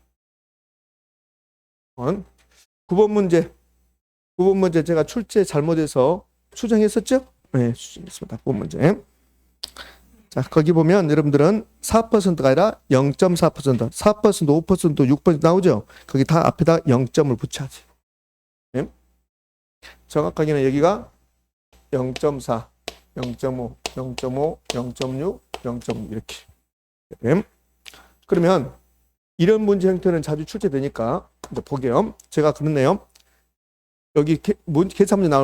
9번 문제. 9번 문제 제가 출제 잘못해서 수정했었죠? 네, 수정했습니다. 9번 문제. 자, 거기 보면 여러분들은 4%가 아니라 0.4%, 4%, 5%, 6% 나오죠? 거기 다 앞에다 0점을 붙여야지. 네? 정확하게는 여기가 0.4, 0.5, 0.5, 0.6, 0.6 이렇게. 네? 그러면 이런 문제 형태는 자주 출제되니까 이제 보게요. 제가 그렇네요. 여기 계산 문제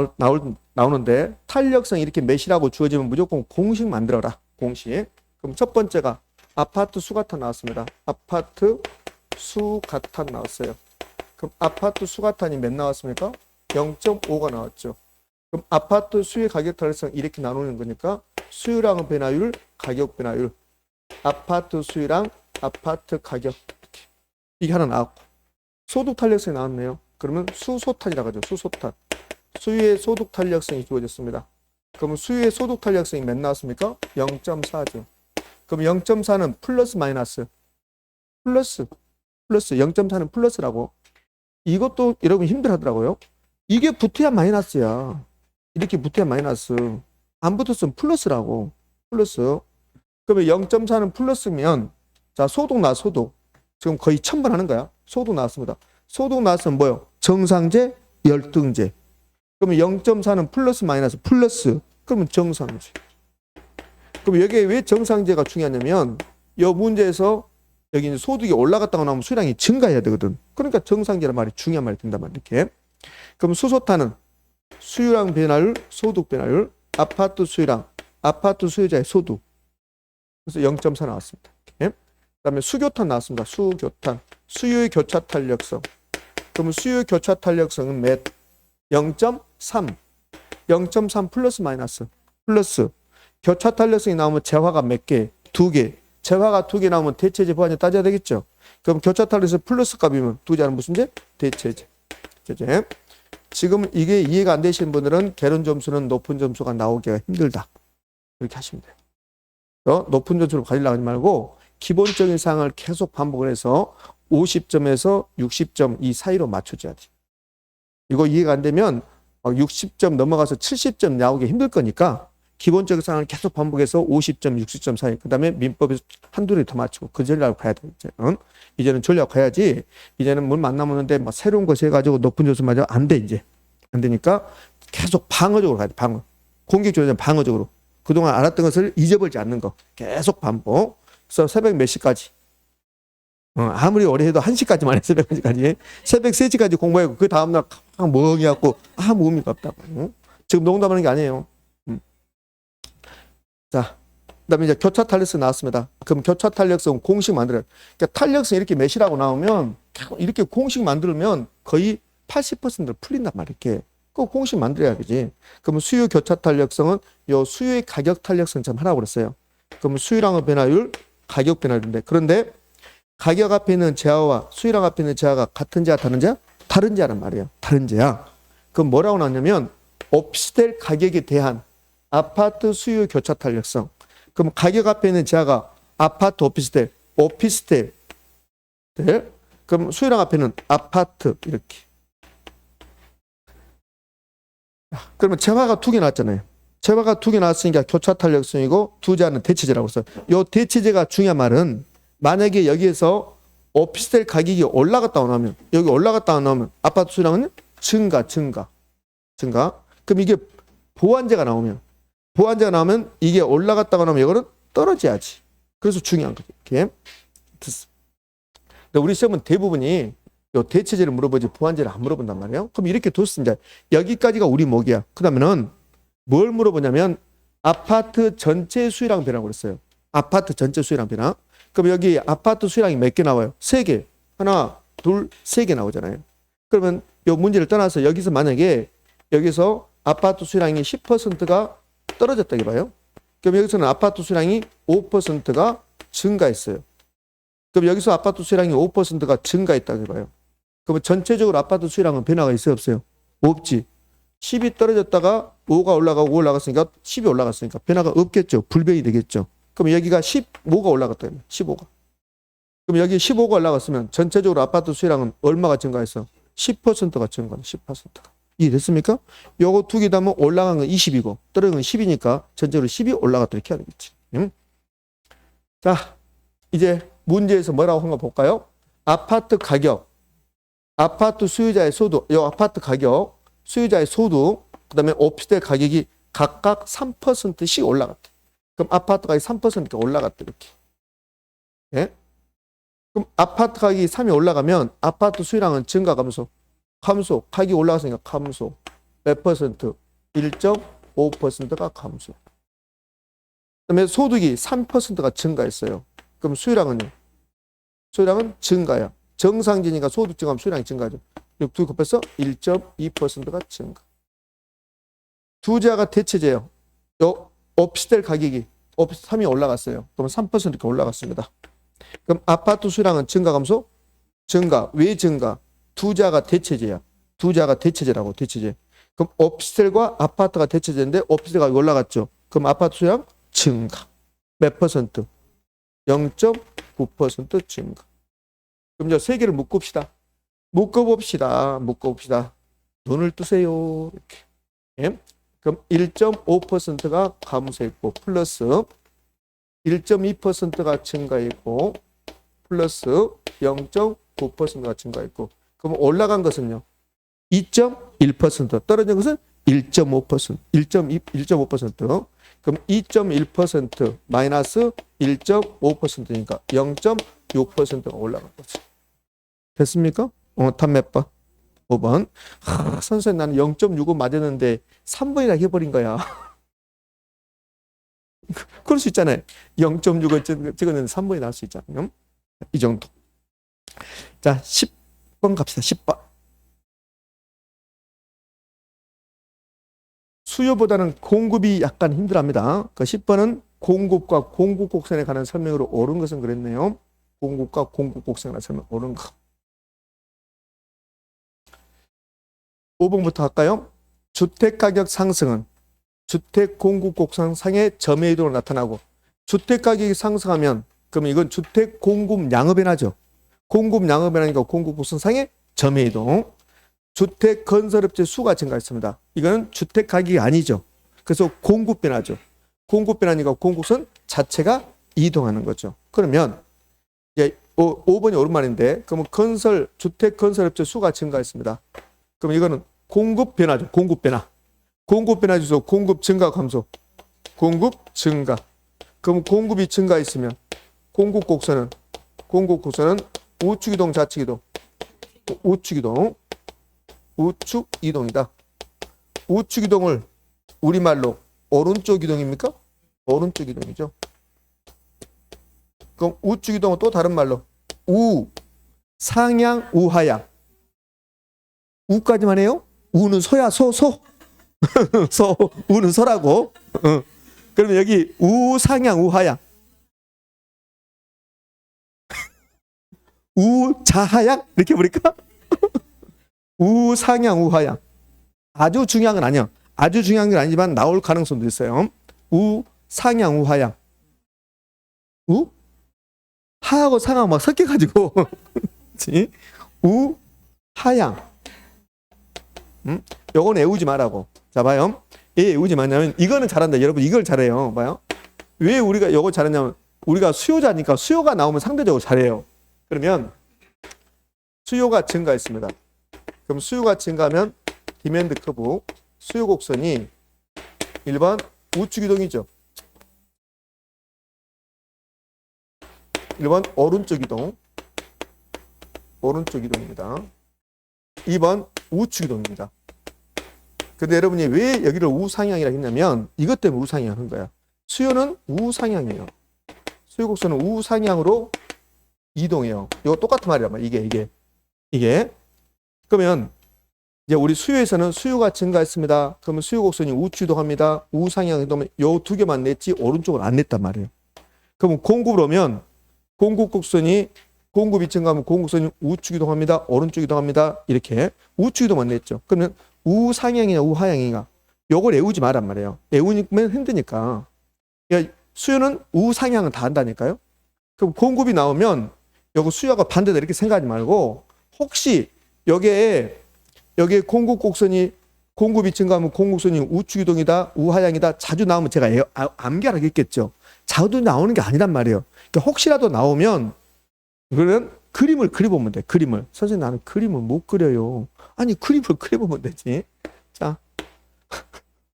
나오는데 탄력성 이렇게 몇이라고 주어지면 무조건 공식 만들어라. 공식. 그럼 첫 번째가 아파트 수가탄 나왔습니다. 아파트 수가탄 나왔어요. 그럼 아파트 수가탄이 몇 나왔습니까? 0.5가 나왔죠. 그럼 아파트 수의 가격 탄력성 이렇게 나누는 거니까 수요랑 변화율, 가격 변화율. 아파트 수요랑 아파트 가격 이게 하나 나왔고 소득 탄력성이 나왔네요. 그러면 수소탄이라고 하죠. 수소탄. 수유의 소득 탄력성이 주어졌습니다. 그러면 수유의 소득 탄력성이 몇 나왔습니까? 0.4죠. 그럼 0.4는 플러스 마이너스? 플러스 0.4는 플러스라고. 이것도 여러분 힘들어하더라고요. 이게 붙어야 마이너스야. 이렇게 붙어야 마이너스. 안 붙었으면 플러스라고. 플러스. 그러면 0.4는 플러스면 자 소득 나 소득. 지금 거의 1000번 하는 거야. 소득 나왔습니다. 소득 나왔으면 뭐요? 정상제, 열등제. 그러면 0.4는 플러스 마이너스 플러스. 그러면 정상제. 그럼 여기에 왜 정상제가 중요하냐면 이 문제에서 여기 이제 소득이 올라갔다고 나오면 수량이 증가해야 되거든. 그러니까 정상제란 말이 중요한 말이 된단 말이야. 이렇게. 그럼 수소탄은 수요량 변화율, 소득 변화율, 아파트 수요량, 아파트 수요자의 소득. 그래서 0.4 나왔습니다. 이렇게. 그다음에 수교탄 나왔습니다. 수교탄. 수요의 교차 탄력성. 그러면 수요의 교차 탄력성은 몇? 0.3. 0.3 플러스 마이너스. 플러스. 교차 탄력성이 나오면 재화가 몇 개? 2개. 재화가 2개 나오면 대체제 보완제 따져야 되겠죠. 그럼 교차 탄력성 플러스 값이면 2자는 무슨 제? 대체제. 대체제. 지금 이게 이해가 안 되시는 분들은 개론 점수는 높은 점수가 나오기가 힘들다. 이렇게 하시면 돼요. 높은 점수를 가지려고 하지 말고 기본적인 사항을 계속 반복을 해서 50점에서 60점 이 사이로 맞춰줘야 돼. 이거 이해가 안 되면 60점 넘어가서 70점 나오기 힘들 거니까 기본적인 사항을 계속 반복해서 50점, 60점 사이. 그 다음에 민법에서 한두 개 더 맞추고 그 전략으로 가야 돼. 이제는 전략 가야지. 이제는 뭘 만나보는데 막 새로운 거 해가지고 높은 점수 맞아 안 돼 이제. 안 되니까 계속 방어적으로 가야 돼. 방어. 공격적으로 방어적으로. 그동안 알았던 것을 잊어버리지 않는 거. 계속 반복. 그래서 새벽 몇 시까지. 아무리 오래 해도 1시까지만 해, 새벽 1시까지. 새벽 3시까지 공부하고, 그 다음날 멍이 갖고, 아무 의미가 없다고. 지금 농담하는 게 아니에요. 자, 그 다음에 이제 교차 탄력성 나왔습니다. 그럼 교차 탄력성 공식 만들어요. 그러니까 탄력성 이렇게 몇이라고 나오면, 이렇게 공식 만들면 거의 80%를 풀린단 말이에요. 이렇게. 그 공식 만들어야 되지. 그러면 수요 교차 탄력성은 요 수요의 가격 탄력성처럼 하라고 그랬어요. 그러면 수요량의 변화율, 가격 변화율인데. 그런데 가격 앞에 있는 재화와 수요량 앞에 있는 재화가 같은 재화, 다른 재화? 다른 재화란 말이에요. 다른 재화. 그럼 뭐라고 나왔냐면 오피스텔 가격에 대한 아파트 수요 교차 탄력성. 그럼 가격 앞에 있는 재화가 아파트, 오피스텔, 오피스텔. 네? 그럼 수요량 앞에는 아파트 이렇게. 그러면 재화가 2개 나왔잖아요. 제화가 두 개 나왔으니까 교차 탄력성이고 두 자는 대체제라고 써요. 요 대체제가 중요한 말은 만약에 여기에서 오피스텔 가격이 올라갔다 나오면 여기 올라갔다 나오면 아파트 수량은 증가. 그럼 이게 보완제가 나오면 이게 올라갔다가 나오면 이거는 떨어져야지. 그래서 중요한 거죠. 이렇게. 근데 우리 시험은 대부분이 요 대체제를 물어보지 보완제를 안 물어본단 말이에요. 그럼 이렇게 뒀습니다. 여기까지가 우리 목이야. 그다음에는 뭘 물어보냐면 아파트 전체 수요량 변화라고 그랬어요. 아파트 전체 수요량 변화. 그럼 여기 아파트 수요량이 몇 개 나와요? 3개. 하나, 둘, 3개 나오잖아요. 그러면 요 문제를 떠나서 여기서 만약에 여기서 아파트 수요량이 10%가 떨어졌다고 봐요. 그럼 여기서는 아파트 수요량이 5%가 증가했어요. 그럼 여기서 아파트 수요량이 5%가 증가했다고 봐요. 그러면 전체적으로 아파트 수요량은 변화가 있어요, 없어요? 없지. 10이 떨어졌다가 5가 올라가고 5 올라갔으니까 10이 올라갔으니까 변화가 없겠죠. 불변이 되겠죠. 그럼 여기가 15가 올라갔다. 15가. 그럼 여기 15가 올라갔으면 전체적으로 아파트 수요량은 얼마가 증가했어? 10%가 증가해. 10%가. 이해됐습니까? 요거 두 개 다 하면 올라간 건 20이고 떨어진 건 10이니까 전체적으로 10이 올라갔다 이렇게 해야 되겠지. 자, 이제 문제에서 뭐라고 한 거 볼까요? 아파트 가격, 아파트 수요자의 소득, 요 아파트 가격, 수요자의 소득, 그 다음에 오피스텔 가격이 각각 3%씩 올라갔대. 그럼 아파트 가격이 3%가 올라갔대, 이렇게. 예? 그럼 아파트 가격이 3이 올라가면 아파트 수요량은 증가, 감소? 감소. 가격이 올라갔으니까 감소. 몇 퍼센트? 1.5%가 감소. 그 다음에 소득이 3%가 증가했어요. 그럼 수요량은요? 수요량은 증가야. 정상지니까 소득 증가하면 수요량이 증가하죠. 두 곱해서 1.2%가 증가. 두 자가 대체제예요. 요 오피스텔 가격이 오피스 3이 올라갔어요. 그럼 3% 이렇게 올라갔습니다. 그럼 아파트 수요량은 증가, 감소? 증가. 왜 증가? 두 자가 대체제야. 두 자가 대체제라고, 대체제. 그럼 오피스텔과 아파트가 대체제인데 오피스텔 가격이 올라갔죠. 그럼 아파트 수요량 증가. 몇 퍼센트? 0.9% 증가. 그럼 이제 세 개를 묶읍시다. 묶어봅시다. 눈을 뜨세요. 이렇게. 예? 그럼 1.5%가 감소했고 플러스 1.2%가 증가했고 플러스 0.9%가 증가했고 그럼 올라간 것은요? 2.1%. 떨어진 것은 1.5%. 1.5%. 그럼 2.1% 마이너스 1.5%니까 0.6%가 올라간 거죠. 됐습니까? 답 몇 번? 5번. 선생님 나는 0.65 맞았는데 3번이나 해버린 거야. 그럴 수 있잖아요. 0.6을 찍었는데 3번이 나올 수 있잖아요. 이 정도. 자, 10번 갑시다. 10번. 수요보다는 공급이 약간 힘들합니다. 그 10번은 공급과 공급 곡선에 관한 설명으로 옳은 것은 그랬네요. 공급과 공급 곡선에 관한 설명 옳은 것. 5번부터 할까요? 주택가격 상승은 주택 공급 곡선 상의 점의 이동으로 나타나고 주택가격이 상승하면 그러면 이건 주택 공급 양의 변화죠. 공급 양의 변화니까 공급 곡선 상의 점의 이동. 주택 건설업체 수가 증가했습니다. 이거는 주택 가격이 아니죠. 그래서 공급 변화죠. 공급 변화니까 공급선 자체가 이동하는 거죠. 그러면 이제 5번이 옳은 말인데 그러면 주택 건설업체 수가 증가했습니다. 그럼 이거는 공급 변화죠. 공급 변화. 공급 변화 주소 공급 증가 감소. 공급 증가. 그럼 공급이 증가했으면 공급 곡선은 우측 이동 좌측 이동. 우측 이동. 우측 이동이다. 우측 이동을 우리말로 오른쪽 이동입니까? 오른쪽 이동이죠. 그럼 우측 이동은 또 다른 말로 상향, 우하향. 우까지만 해요? 우는 소야, 소. 우는 소라고. 그러면 여기 우상향, 우하향. 우자하향? 이렇게 부를까? 우상향, 우하향. 아주 중요한 건 아니야. 아주 중요한 건 아니지만 나올 가능성도 있어요. 우상향, 우하향. 하하고 상하고 막 섞여가지고. 우하향. 요건 외우지 말라고. 자, 봐요. 왜 외우지 마냐면 이거는 잘한다. 여러분 이걸 잘해요. 봐요. 왜 우리가 이거 잘하냐면 우리가 수요자니까 수요가 나오면 상대적으로 잘해요. 그러면 수요가 증가했습니다. 그럼 수요가 증가하면 디맨드 커브 수요 곡선이 1번 우측 이동이죠. 1번 오른쪽 이동. 오른쪽 이동입니다. 2번 우측 이동입니다. 근데 여러분이 왜 여기를 우상향이라 했냐면 이것 때문에 우상향 한 거야. 수요는 우상향이에요. 수요 곡선은 우상향으로 이동해요. 이거 똑같은 말이란 말이야. 이게. 그러면 이제 우리 수요에서는 수요가 증가했습니다. 그러면 수요 곡선이 우측 이동합니다. 우상향 이동하면 요 두 개만 냈지 오른쪽은 안 냈단 말이에요. 그러면 공급을 오면 공급 곡선이 공급이 증가하면 공급선이 우측 이동합니다. 오른쪽 이동합니다. 이렇게 우측 이동만 냈죠. 그러면 우상향이냐 우하향이냐 요걸 외우지 말란 말이에요. 외우면 힘드니까. 그러니까 수요는 우상향은 다 한다니까요. 그럼 공급이 나오면 요거 수요가 반대다 이렇게 생각하지 말고 혹시 여기에 공급 곡선이 공급이 증가하면 공급선이 우측 이동이다 우하향이다 자주 나오면 제가 암기하겠죠. 자주 나오는 게 아니란 말이에요. 그러니까 혹시라도 나오면 그러면 그림을 그려보면 돼. 그림을. 선생님 나는 그림을 못 그려요. 아니 그림을 그려보면 되지. 자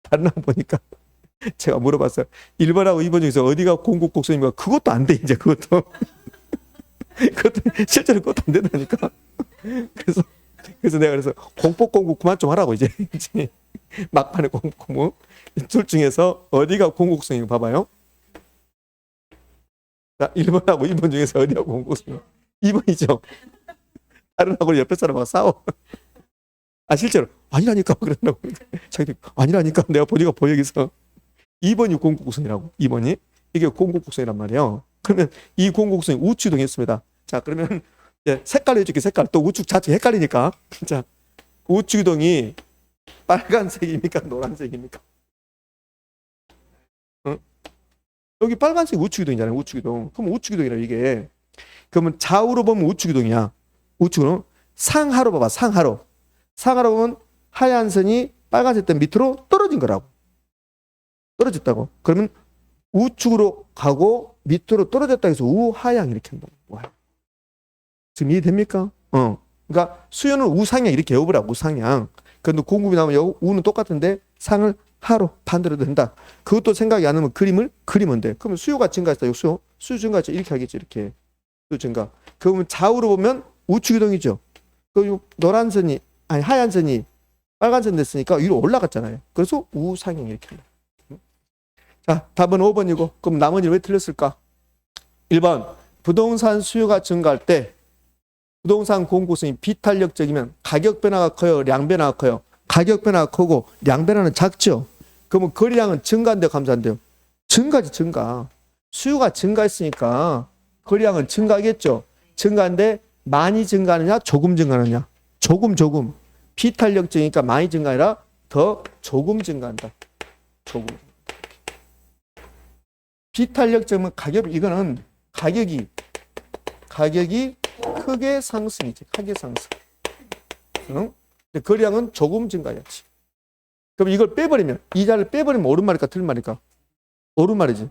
다른 날 보니까 제가 물어봤어요. 1번하고 2번 중에서 어디가 공급 곡선입니까? 그것도 안 돼 이제 그것도. 그것도 실제로 그것도 안 된다니까. 그래서 내가 그래서 공법 공부 그만 좀 하라고 이제 막판에 공부 둘 중에서 어디가 공급 곡선인가 봐봐요. 자 1번하고 2번 중에서 어디가 공급 곡선인가? 2번이죠. 다른 하고 옆에 사람하고 싸워. 아 실제로 아니라니까 그런다고. 자기들 아니라니까 내가 보니까 여기서 2번이 공급 곡선이라고. 2번이 이게 공급 곡선이란 말이에요. 그러면 이 공급 곡선이 우측 이동했습니다. 자 그러면 이제 색깔로 해줄게. 색깔 또 우측 좌측 헷갈리니까. 자 우측 이동이 빨간색입니까 노란색입니까? 응? 여기 빨간색 우측 이동이잖아요. 우측 이동. 그럼 우측 이동이라 이게. 그러면 좌우로 보면 우측 이동이야. 우측으로 상하로 봐봐. 상하로 보면 하얀 선이 빨간색 때 밑으로 떨어진 거라고. 떨어졌다고. 그러면 우측으로 가고 밑으로 떨어졌다 해서 우하향 이렇게 한다. 지금 이해됩니까? 그러니까 수요는 우상향 이렇게 외워보라고. 우상향. 그런데 공급이 나오면 우는 똑같은데 상을 하로 반대로 된다. 그것도 생각이 안 나면 그림을 그리면 돼. 그러면 수요가 증가했다. 수요 증가했죠. 이렇게 하겠지. 이렇게. 수요 증가. 그러면 좌우로 보면 우측 이동이죠. 그 노란 선이 아니 하얀 선이 빨간 선 됐으니까 위로 올라갔잖아요. 그래서 우상향 이렇게 한다. 자, 답은 5번이고 그럼 나머지 왜 틀렸을까? 1번 부동산 수요가 증가할 때 부동산 공급성이 비탄력적이면 가격 변화가 커요? 량 변화가 커요? 가격 변화가 크고 량 변화는 작죠? 그러면 거래량은 증가한대요? 감소한대요? 증가지 증가. 수요가 증가했으니까 거래량은 증가하겠죠? 증가인데 많이 증가하느냐 조금 증가하느냐? 조금. 비탄력적이니까 많이 증가 아니라 더 조금 증가한다. 조금. 비탄력적이면 이거는 가격이 크게 상승이지. 크게 상승. 응? 거래량은 조금 증가해야지. 그럼 이걸 빼버리면 이자를 빼버리면 옳은 말일까 틀린 말일까? 옳은 말이지.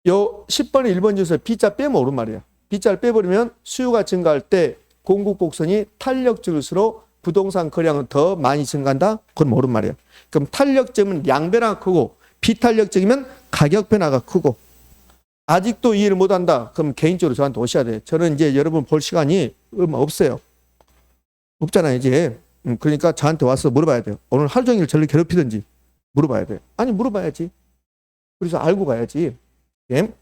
요 10번에 1번 중에서 B자 빼면 옳은 말이야. B자를 빼버리면 수요가 증가할 때 공급 곡선이 탄력적일수록 부동산 거래량은 더 많이 증가한다? 그건 옳은 말이야. 그럼 탄력적이면 양 변화가 크고 비탄력적이면 가격 변화가 크고 아직도 이해를 못한다. 그럼 개인적으로 저한테 오셔야 돼. 저는 이제 여러분 볼 시간이 얼마 없어요. 없잖아요 이제. 그러니까 저한테 와서 물어봐야 돼요. 오늘 하루 종일 저를 괴롭히든지 물어봐야 돼. 아니 물어봐야지. 그래서 알고 가야지. 예?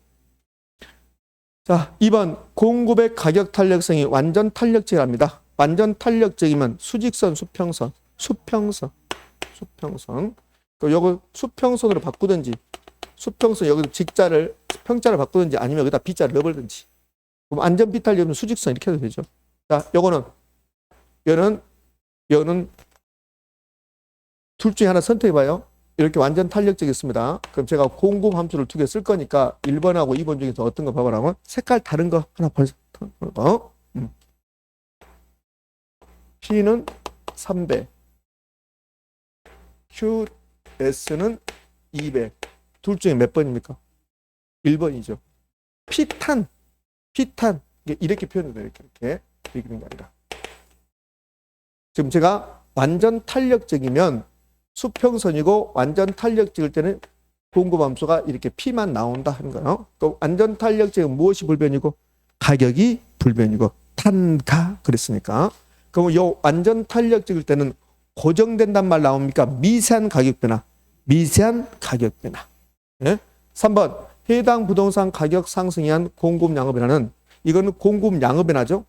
자 2번 공급의 가격 탄력성이 완전 탄력적이랍니다. 완전 탄력적이면 수직선, 수평선. 요거 수평선으로 바꾸든지 수평선 여기서 직자를 평자를 바꾸든지 아니면 여기다 B자를 넣어버리든지. 그럼 안전 비탄력이면 수직선 이렇게 해도 되죠. 자, 요거는 둘 중에 하나 선택해봐요. 이렇게 완전 탄력적이었습니다. 그럼 제가 공급 함수를 2개 쓸 거니까 1번하고 2번 중에서 어떤 거 봐보라고? 색깔 다른 거 하나 벌써 P는 3배, Q S는 200. 둘 중에 몇 번입니까? 1번이죠. P탄. 이렇게 표현해요. 이렇게 되는 게 아니라. 지금 제가 완전 탄력적이면 수평선이고 완전 탄력적일 때는 공급함수가 이렇게 P만 나온다 하는 거예요. 그 완전 탄력적인 무엇이 불변이고 가격이 불변이고 탄가 그랬으니까. 그럼 요 완전 탄력적일 때는 고정된단 말 나옵니까? 미세한 가격 변화. 예? 3번 해당 부동산 가격 상승에 의한 공급 양의 변화는 이거는 공급 양의 변화죠.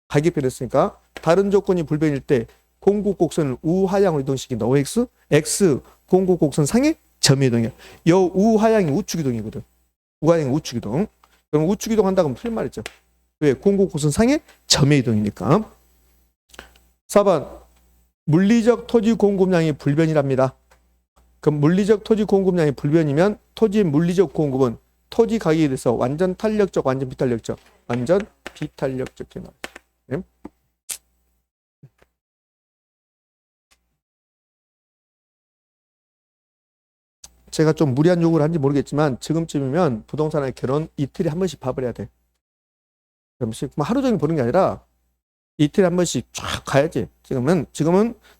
가격 변했으니까 다른 조건이 불변일 때 공급 곡선을 우하향으로 이동시킨다. OX, X 공급 곡선 상의 점의 이동이야. 요 우하향이 우측 이동이거든. 우하향이 우측 이동. 그럼 우측 이동 한다고 하면 틀린 말이죠. 왜? 공급 곡선 상의 점의 이동이니까. 4번 물리적 토지 공급량이 불변이랍니다. 그럼 물리적 토지 공급량이 불변이면 토지의 물리적 공급은 토지 가격에 대해서 완전 탄력적, 완전 비탄력적, 완전 비탄력적 개념. 네? 제가 좀 무리한 요구를 한지 모르겠지만 지금쯤이면 부동산의 결혼 이틀에 한 번씩 봐버려야 돼. 그럼씩 하루 종일 보는 게 아니라 이틀에 한 번씩 쫙 가야지. 지금은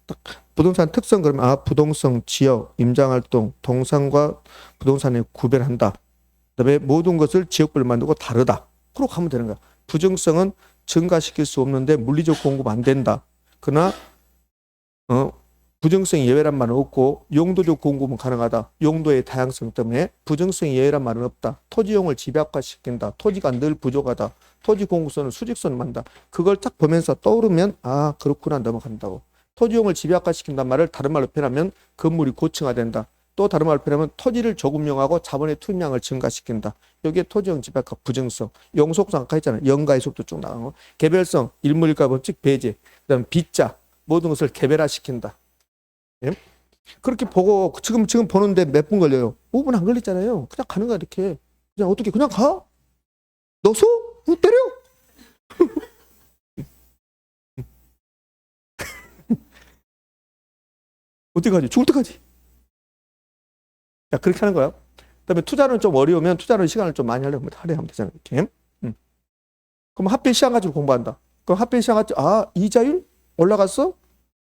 딱 부동산 특성 그러면 부동성, 지역, 임장활동, 동산과 부동산에 구별한다. 그다음에 모든 것을 지역별로 만들고 다르다. 그렇게 하면 되는 거야. 부정성은 증가시킬 수 없는데 물리적 공급 안 된다. 그러나 부정성이 예외란 말은 없고 용도적 공급은 가능하다. 용도의 다양성 때문에 부정성이 예외란 말은 없다. 토지용을 집약화시킨다. 토지가 늘 부족하다. 토지 공급선을 수직선을 만다. 그걸 딱 보면서 떠오르면 그렇구나 넘어간다고. 토지용을 집약화시킨단 말을 다른 말로 표현하면 건물이 고층화된다. 또 다른 말로 표현하면 토지를 조금용하고 자본의 투입량을 증가시킨다. 여기에 토지용 집약화 부정성. 용속성 아까 했잖아요. 영가의 속도 쭉 나가는 거. 개별성, 일물일가 법칙 배제. 그다음 빗자. 모든 것을 개별화시킨다. 예? 그렇게 보고 지금 보는데 몇 분 걸려요? 5분 안 걸리잖아요. 그냥 가는 거야 이렇게. 그냥 어떻게 그냥 가? 넣어서? 때려? 어떻게 가지? 죽을 때까지. 자, 그렇게 하는 거야. 그다음에 투자는 좀 어려우면 투자는 시간을 좀 많이 하려면 할애하면 되잖아요. 이렇게. 그럼 합병 시간 가지고 공부한다. 그럼 합병 시간 가지고 이자율 올라갔어?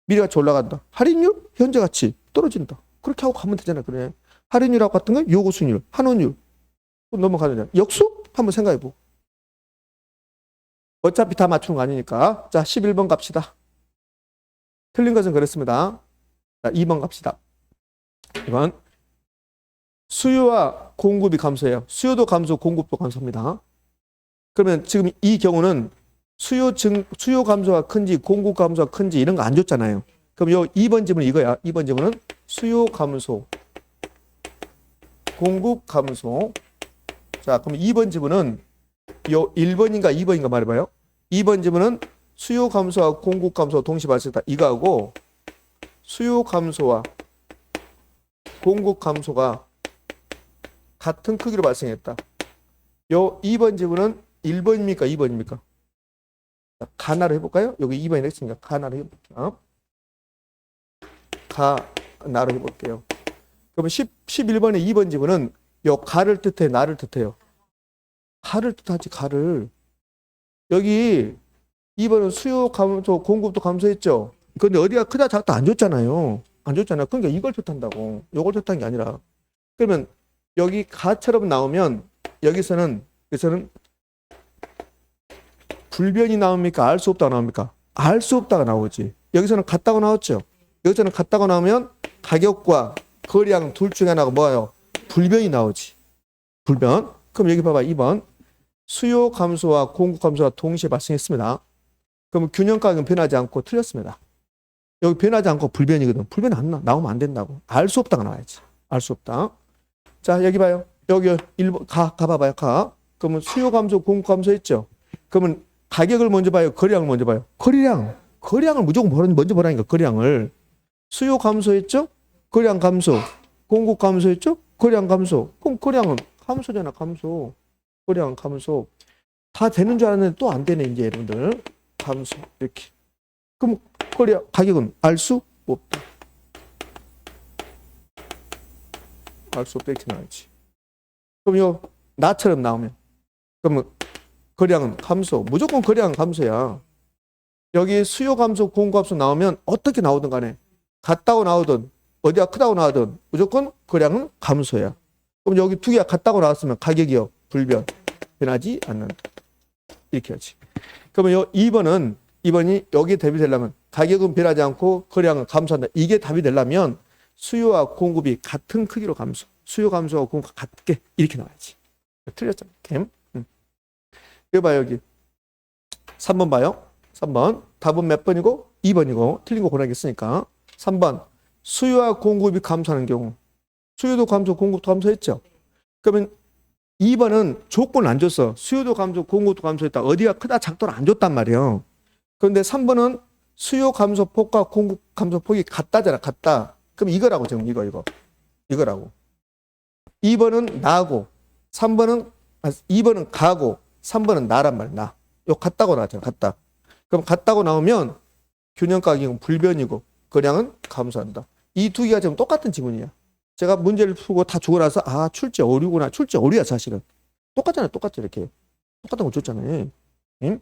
미래가치 올라간다. 할인율 현재 가치 떨어진다. 그렇게 하고 가면 되잖아. 그래. 할인율하고 같은 건 요구수익률, 환원율 넘어가잖아. 역수 한번 생각해보고. 어차피 다 맞추는 거 아니니까. 자, 11번 갑시다. 틀린 것은 그랬습니다. 자, 2번 갑시다. 이건 수요와 공급이 감소해요. 수요도 감소, 공급도 감소합니다. 그러면 지금 이 경우는 수요 감소가 큰지 공급 감소가 큰지 이런 거 안 줬잖아요. 그럼 요 2번 질문 이거야. 2번 질문은 수요 감소, 공급 감소. 자, 그럼 2번 질문은 요 1번인가 2번인가 말해봐요. 2번 질문은 수요 감소와 공급 감소 동시 발생했다. 이거하고 수요 감소와 공급 감소가 같은 크기로 발생했다. 요 2번 질문은 1번입니까? 2번입니까? 가나로 해볼까요? 여기 2번이 했으니까 가나로 해볼게요. 가나로 해볼게요. 그러면 11번의 2번 지문은 요 가를 뜻해, 나를 뜻해요. 가를 뜻하지, 가를. 여기 2번은 수요 감소, 공급도 감소했죠. 근데 어디가 크다 작다 안 줬잖아요. 안 줬잖아요. 그러니까 이걸 뜻한다고. 요걸 뜻한 게 아니라. 그러면 여기 가처럼 나오면 여기서는 불변이 나옵니까? 알 수 없다가 나옵니까? 알 수 없다가 나오지. 여기서는 같다고 나왔죠. 여기서는 같다고 나오면 가격과 거래량 둘 중에 하나가 뭐예요? 불변이 나오지. 불변. 그럼 여기 봐봐. 2번. 수요 감소와 공급 감소가 동시에 발생했습니다. 그럼 균형 가격은 변하지 않고 틀렸습니다. 여기 변하지 않고 불변이거든. 불변 안 나오면 안 된다고. 알 수 없다가 나와야지. 알 수 없다. 자, 여기 봐요. 여기 1번 가봐봐요. 그러면 수요 감소, 공급 감소했죠. 그러면 가격을 먼저 봐요. 거래량을 먼저 봐요. 거래량을 무조건 먼저 보라니까. 거래량을. 수요 감소했죠? 거래량 감소. 공급 감소했죠? 거래량 감소. 그럼 거래량은 감소잖아. 감소. 거래량 감소. 다 되는 줄 알았는데 또 안 되네. 이제 여러분들. 감소. 이렇게. 그럼 가격은 알 수 없다. 알 수 없다 이렇게 나와야지. 그럼 요 나처럼 나오면 그러면 거량은 감소. 무조건 거량은 감소야. 여기 수요 감소, 공급 감소 나오면 어떻게 나오든 간에 같다고 나오든 어디가 크다고 나오든 무조건 거량은 감소야. 그럼 여기 두 개가 같다고 나왔으면 가격이요 불변. 변하지 않는다. 이렇게 하지. 그러면 요 2번이 여기에 답이 되려면 가격은 변하지 않고 거량은 감소한다. 이게 답이 되려면 수요와 공급이 같은 크기로 감소. 수요 감소와 공급 같게 이렇게 나와야지. 틀렸잖아. 이렇게. 이거 봐요. 여기 3번 봐요. 3번 답은 몇 번이고 2번이고 틀린 거 고르겠으니까 3번 수요와 공급이 감소하는 경우 수요도 감소 공급도 감소했죠. 그러면 2번은 조건을 안 줬어. 수요도 감소 공급도 감소했다. 어디가 크다 작다를 안 줬단 말이에요. 그런데 3번은 수요 감소폭과 공급 감소폭이 같다잖아. 같다. 그럼 이거라고 지금 이거라고. 2번은 나고 2번은 가고 3번은 나란 말이야. 나. 요 같다고 나왔잖아. 같다. 그럼 같다고 나오면 균형 가격은 불변이고 거량은 감소한다. 이 두 개가 지금 똑같은 지문이야. 제가 문제를 풀고 다 주고 나서 아 출제 오류구나. 출제 오류야 사실은. 똑같잖아요. 똑같죠 이렇게. 똑같은 거 줬잖아요. 응?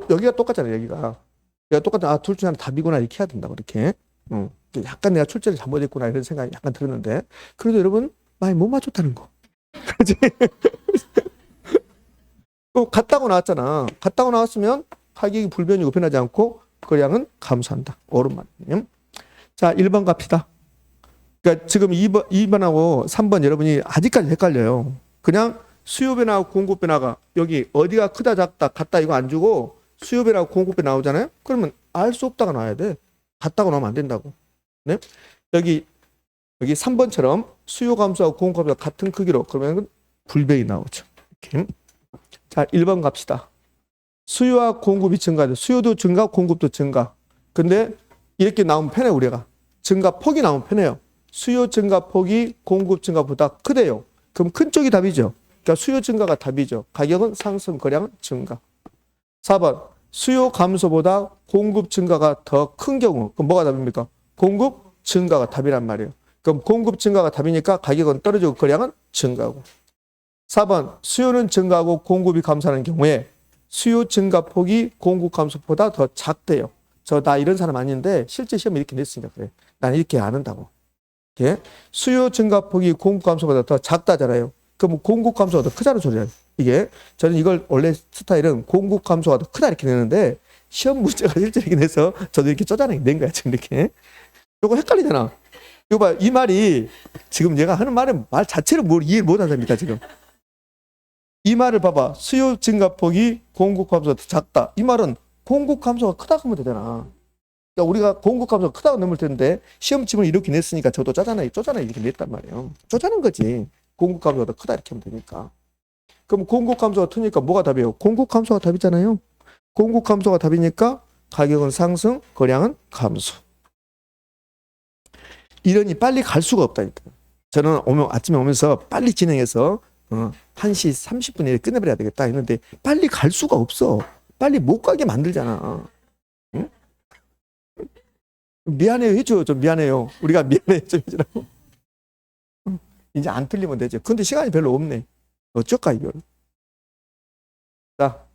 여기가 똑같잖아요. 여기가 똑같은 둘 중에 하나 답이구나 이렇게 해야 된다고 이렇게. 약간 내가 출제를 잘못했구나 이런 생각이 약간 들었는데 그래도 여러분 많이 못 맞췄다는 거. 그렇지? 같다고 나왔잖아. 같다고 나왔으면 가격이 불변이고 변하지 않고 거량은 감소한다. 옳은 말이에요. 자, 1번 갑시다. 그러니까 지금 2번하고 3번 여러분이 아직까지 헷갈려요. 그냥 수요 변화하고 공급 변화가 여기 어디가 크다 작다 같다 이거 안 주고 수요 변화하고 공급 변화 나오잖아요. 그러면 알 수 없다가 나와야 돼. 같다고 나오면 안 된다고. 네? 여기 3번처럼 수요 감소하고 공급 감소가 같은 크기로 그러면 불변이 나오죠. 이렇게. 자, 1번 갑시다. 수요와 공급이 증가돼. 수요도 증가, 공급도 증가. 근데 이렇게 나오면 편해 우리가. 증가폭이 나오면 편해요. 수요 증가폭이 공급 증가보다 크대요. 그럼 큰 쪽이 답이죠. 그러니까 수요 증가가 답이죠. 가격은 상승, 거량은 증가. 4번 수요 감소보다 공급 증가가 더 큰 경우 그럼 뭐가 답입니까? 공급 증가가 답이란 말이에요. 그럼 공급 증가가 답이니까 가격은 떨어지고 거량은 증가하고. 4번 수요는 증가하고 공급이 감소하는 경우에 수요 증가폭이 공급 감소보다 더 작대요. 나 이런 사람 아닌데 실제 시험에 이렇게 냈으니까 그래. 난 이렇게 안 한다고. 이렇게. 수요 증가폭이 공급 감소보다 더 작다잖아요. 그럼 공급 감소가 더 크다는 소리야. 이게 저는 이걸 원래 스타일은 공급 감소가 더 크다 이렇게 내는데 시험 문제가 실제 이렇게 내서 저도 이렇게 쪼잔하게 낸 거야 지금 이렇게. 이거 헷갈리잖아. 이거 봐, 이 말이 지금 얘가 하는 말 자체를 이해를 못 한답니까 지금. 이 말을 봐봐. 수요 증가폭이 공급 감소가 더 작다. 이 말은 공급 감소가 크다고 하면 되잖아. 그러니까 우리가 공급 감소가 크다고 넘을 텐데 시험 지문을 이렇게 냈으니까 저도 쪼잔하게 이렇게 냈단 말이에요. 쪼잔한 거지. 공급 감소가 더 크다 이렇게 하면 되니까. 그럼 공급 감소가 크니까 뭐가 답이에요? 공급 감소가 답이잖아요. 공급 감소가 답이니까 가격은 상승, 거량은 감소. 이러니 빨리 갈 수가 없다니까. 저는 아침에 오면서 빨리 진행해서 1시 30분에 끝내버려야 되겠다 했는데 빨리 갈 수가 없어. 빨리 못 가게 만들잖아. 응? 미안해요 해줘. 좀 미안해요. 우리가 미안해 좀 해주라고. 이제 안 틀리면 되죠. 근데 시간이 별로 없네. 어쩔까 이걸. 자,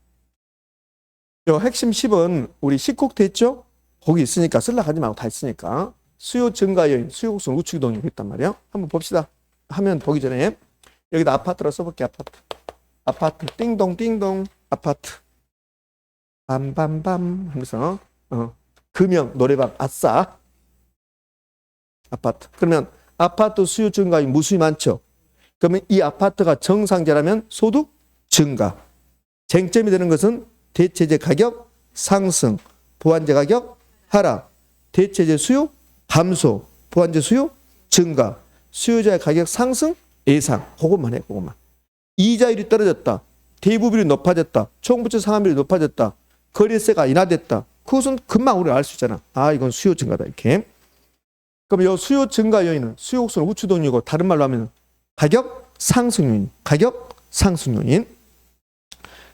요 핵심 10은 우리 10곡 됐죠? 거기 있으니까 쓸라 하지 말고 다 있으니까. 수요 증가 요인, 수요 곡선 우측 이동이 있단 말이에요. 한번 봅시다. 화면 보기 전에 여기다 아파트로 써볼게. 아파트 띵동 띵동 아파트 밤밤밤 하면서 금영 노래방 아싸 아파트. 그러면 아파트 수요 증가에 무수히 많죠. 그러면 이 아파트가 정상제라면 소득 증가. 쟁점이 되는 것은 대체재 가격 상승, 보완재 가격 하락, 대체재 수요 감소, 보완재 수요 증가, 수요자의 가격 상승 예상. 그것만 해. 그것만. 이자율이 떨어졌다. 대부비율이 높아졌다. 총부채 상환비율이 높아졌다. 거래세가 인하됐다. 그것은 금방 우리가 알 수 있잖아. 이건 수요 증가다 이렇게. 그럼 이 수요 증가 요인은 수요 곡선 우추동이고 다른 말로 하면 가격 상승 요인. 가격 상승 요인.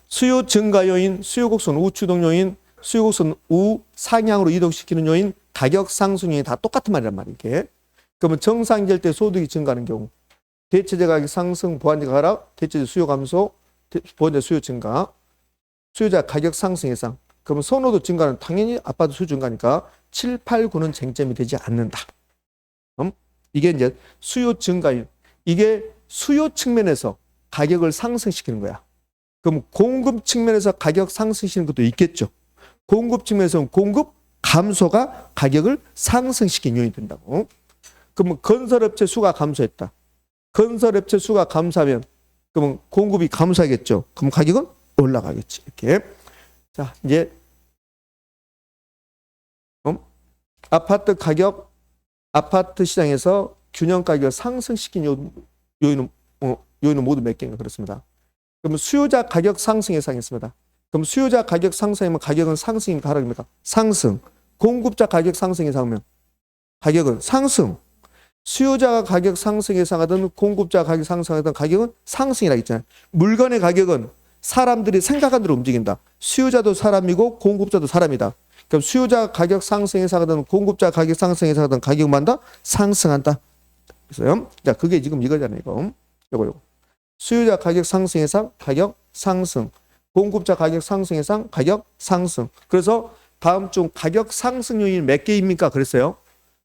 수요 증가 요인, 수요 곡선 우추동 요인, 수요 곡선 우 상향으로 이동시키는 요인, 가격 상승률이 다 똑같은 말이란 말이에요. 이게. 그러면 정상일 때 소득이 증가하는 경우 대체재 가격 상승, 보완재 하락, 대체재 수요 감소, 보완재 수요 증가, 수요자 가격 상승 예상. 그러면 선호도 증가는 당연히 아파트 수요 증가니까 7, 8, 9는 쟁점이 되지 않는다. 이게 이제 수요 증가율. 이게 수요 측면에서 가격을 상승시키는 거야. 그럼 공급 측면에서 가격 상승시키는 것도 있겠죠. 공급 측면에서는 공급 감소가 가격을 상승시키는 요인이 된다고. 그러면 건설업체 수가 감소했다. 건설업체 수가 감소하면 그러면 공급이 감소하겠죠. 그럼 가격은 올라가겠지. 이렇게. 자, 이제 아파트 가격, 아파트 시장에서 균형 가격을 상승시킨 요인은 모두 몇 개인가 그렇습니다. 그러면 수요자 가격 상승 예상했습니다. 그럼 수요자 가격 상승이면 가격은 상승입니까 하락입니까? 상승. 공급자 가격 상승 예상하면 가격은 상승. 수요자가 가격 상승 예상하든 공급자 가격 상승하든 가격은 상승이라 했잖아요. 물건의 가격은 사람들이 생각한 대로 움직인다. 수요자도 사람이고 공급자도 사람이다. 그럼 수요자 가격 상승 예상하든 공급자 가격 상승 예상하든 가격만 상승한다. 그래서요. 자, 그게 지금 이거잖아요. 요거. 수요자 가격 상승 예상, 가격 상승. 공급자 가격 상승 예상, 가격 상승. 그래서 다음 중 가격 상승 요인 몇 개입니까? 그랬어요.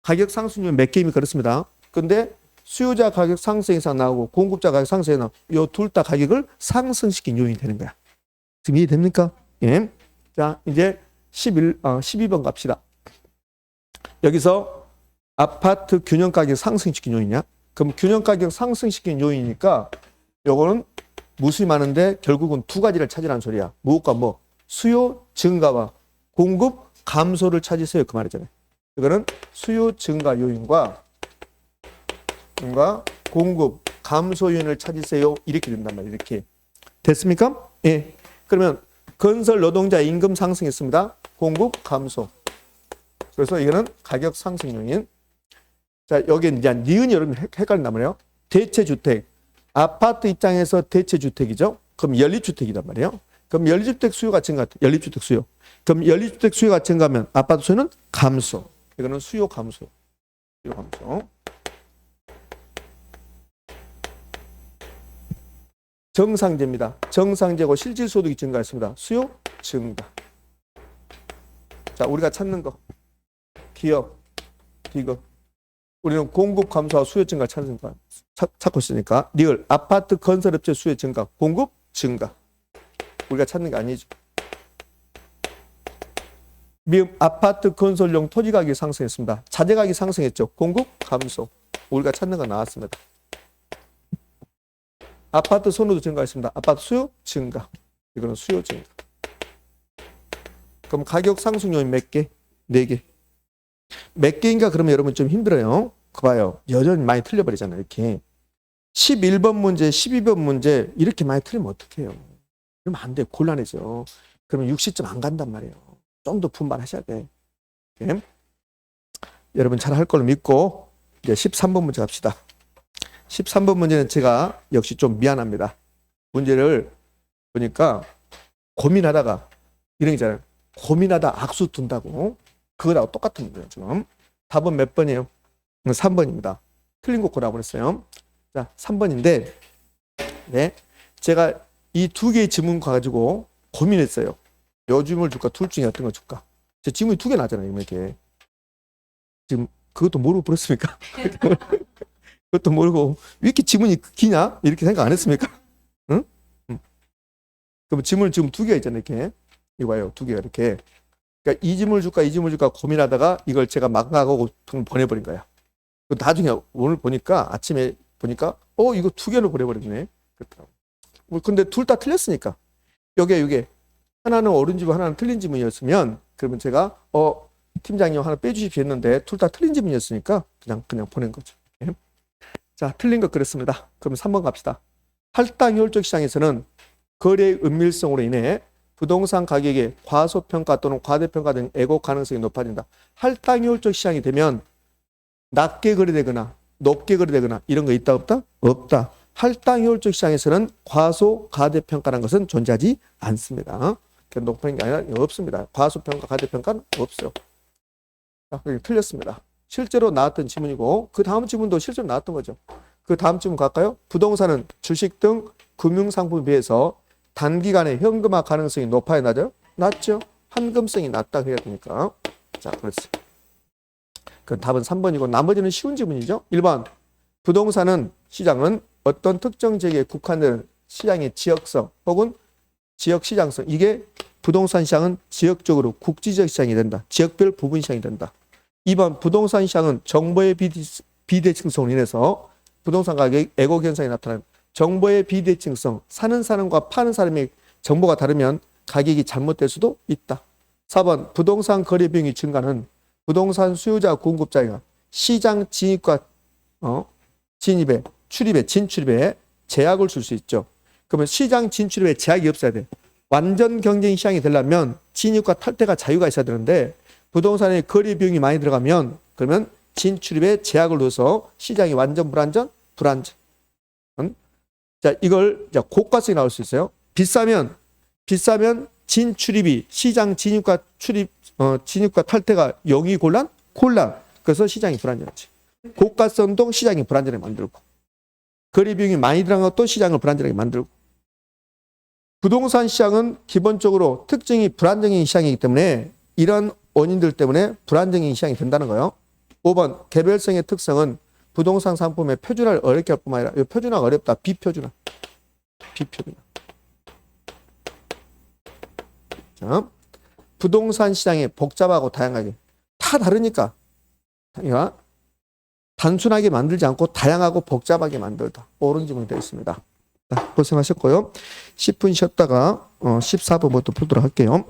가격 상승 요인 몇 개입니까? 그렇습니다. 근데 수요자 가격 상승 예상 나오고 공급자 가격 상승 예상 요 둘 다 가격을 상승시킨 요인이 되는 거야. 지금 이해됩니까? 예. 자, 이제 12번 갑시다. 여기서 아파트 균형 가격 상승시킨 요인이냐? 그럼 균형 가격 상승시킨 요인이니까 요거는 무수히 많은데 결국은 두 가지를 찾으라는 소리야. 무엇과 뭐? 수요 증가와 공급 감소를 찾으세요. 그 말이잖아요. 이거는 수요 증가 요인과 공급 감소 요인을 찾으세요. 이렇게 된단 말이에요. 이렇게. 됐습니까? 예. 그러면 건설 노동자 임금 상승했습니다. 공급 감소. 그래서 이거는 가격 상승 요인. 자, 여기 이제 니은이 여러분 헷갈린단 말이에요. 대체주택. 아파트 입장에서 대체주택이죠. 그럼 연립주택이란 말이에요. 그럼 연립주택 수요가 증가. 연립주택 수요. 그럼 연립주택 수요가 증가하면 아파트 수요는 감소. 이거는 수요 감소. 수요 감소. 정상제입니다. 정상제고 실질소득이 증가했습니다. 수요 증가. 자, 우리가 찾는 거. 기업, 기업. 우리는 공급 감소와 수요 증가 찾고 있으니까 리얼 아파트 건설업체 수요 증가, 공급 증가. 우리가 찾는 게 아니죠. 미음 아파트 건설용 토지 가격이 상승했습니다. 자재 가격이 상승했죠. 공급 감소. 우리가 찾는 거 나왔습니다. 아파트 선호도 증가했습니다. 아파트 수요 증가. 이거는 수요 증가. 그럼 가격 상승 요인 몇 개? 4개. 몇 개인가 그러면 여러분 좀 힘들어요. 그 봐요. 여전히 많이 틀려버리잖아요. 이렇게. 11번 문제, 12번 문제 이렇게 많이 틀리면 어떡해요. 그러면 안 돼. 곤란해져. 그러면 60점 안 간단 말이에요. 좀 더 분발하셔야 돼. 이렇게. 여러분 잘 할 걸로 믿고 이제 13번 문제 갑시다. 13번 문제는 제가 역시 좀 미안합니다. 문제를 보니까 고민하다가 이런 게 있잖아요. 고민하다 악수 둔다고. 그거하고 똑같은 문제예요. 지금. 답은 몇 번이에요? 3번입니다. 틀린 거 고라고 그랬어요. 자, 3번인데 네, 제가 이 두 개의 지문 가지고 고민했어요. 요 질문을 줄까? 둘 중에 어떤 거 줄까? 제 지문이 2개 나잖아요. 이렇게. 지금 그것도 모르고 버렸습니까? 그것도 모르고 왜 이렇게 지문이 기냐? 이렇게 생각 안 했습니까? 응? 그럼 지문을 지금 2개가 있잖아요. 이렇게. 이거 봐요. 2개가 이렇게. 그러니까 이 지문을 줄까 이 지문을 줄까 고민하다가 이걸 제가 망각하고 보내버린 거야. 나중에 오늘 보니까 아침에 보니까 이거 2개로 보내버렸네. 그렇더라고. 근데 둘 다 틀렸으니까. 이게 하나는 옳은 지문 하나는 틀린 지문이었으면 그러면 제가 팀장님 하나 빼주십시오 했는데 둘 다 틀린 지문이었으니까 그냥 보낸 거죠. 네. 자, 틀린 것 그랬습니다. 그럼 3번 갑시다. 할당 효율적 시장에서는 거래의 은밀성으로 인해 부동산 가격의 과소평가 또는 과대평가 등 애고 가능성이 높아진다. 할당 효율적 시장이 되면 낮게 거래되거나 높게 거래되거나 이런 거 있다 없다? 없다. 할당 효율적 시장에서는 과소 과대평가라는 것은 존재하지 않습니다. 높은 게 아니라 없습니다. 과소평가 과대평가는 없어요. 자, 그게 틀렸습니다. 실제로 나왔던 지문이고 그 다음 지문도 실제로 나왔던 거죠. 그 다음 지문 갈까요? 부동산은 주식 등 금융상품에 비해서 단기간에 현금화 가능성이 높아야 낮아요? 낮죠. 현금성이 낮다 그래야 되니까. 자, 그렇지. 그 답은 3번이고 나머지는 쉬운 지문이죠. 1번 부동산은 시장은 어떤 특정 지역에 국한된 시장의 지역성 혹은 지역 시장성, 이게 부동산 시장은 지역적으로 국지적 시장이 된다. 지역별 부분 시장이 된다. 2번 부동산 시장은 정보의 비대칭성으로 인해서 부동산 가격의 애고 현상이 나타나는 정보의 비대칭성, 사는 사람과 파는 사람의 정보가 다르면 가격이 잘못될 수도 있다. 4번 부동산 거래 비용이 증가는 부동산 수요자 공급자가 시장 진입과 진출입에 제약을 줄 수 있죠. 그러면 시장 진출입에 제약이 없어야 돼. 완전 경쟁 시장이 되려면 진입과 탈퇴가 자유가 있어야 되는데 부동산의 거래 비용이 많이 들어가면 그러면 진출입에 제약을 둬서 시장이 완전 불안전. 자, 이걸 이제 고가성이 나올 수 있어요. 비싸면 진출입이 시장 진입과 진입과 탈퇴가 0이 곤란. 그래서 시장이 불안전하지. 고가성도 시장이 불안전하게 만들고 거래 비용이 많이 들어간 것도 시장을 불안전하게 만들고 부동산 시장은 기본적으로 특징이 불안정인 시장이기 때문에 이런 원인들 때문에 불안정인 시장이 된다는 거예요. 5번 개별성의 특성은 부동산 상품의 표준화를 어렵게 할 뿐만 아니라 표준화가 어렵다. 비표준화. 자, 부동산 시장이 복잡하고 다양하게 다 다르니까 단순하게 만들지 않고 다양하고 복잡하게 만들다. 옳은 지문이 되어 있습니다. 고생하셨고요. 10분 쉬었다가 14번부터 풀도록 할게요.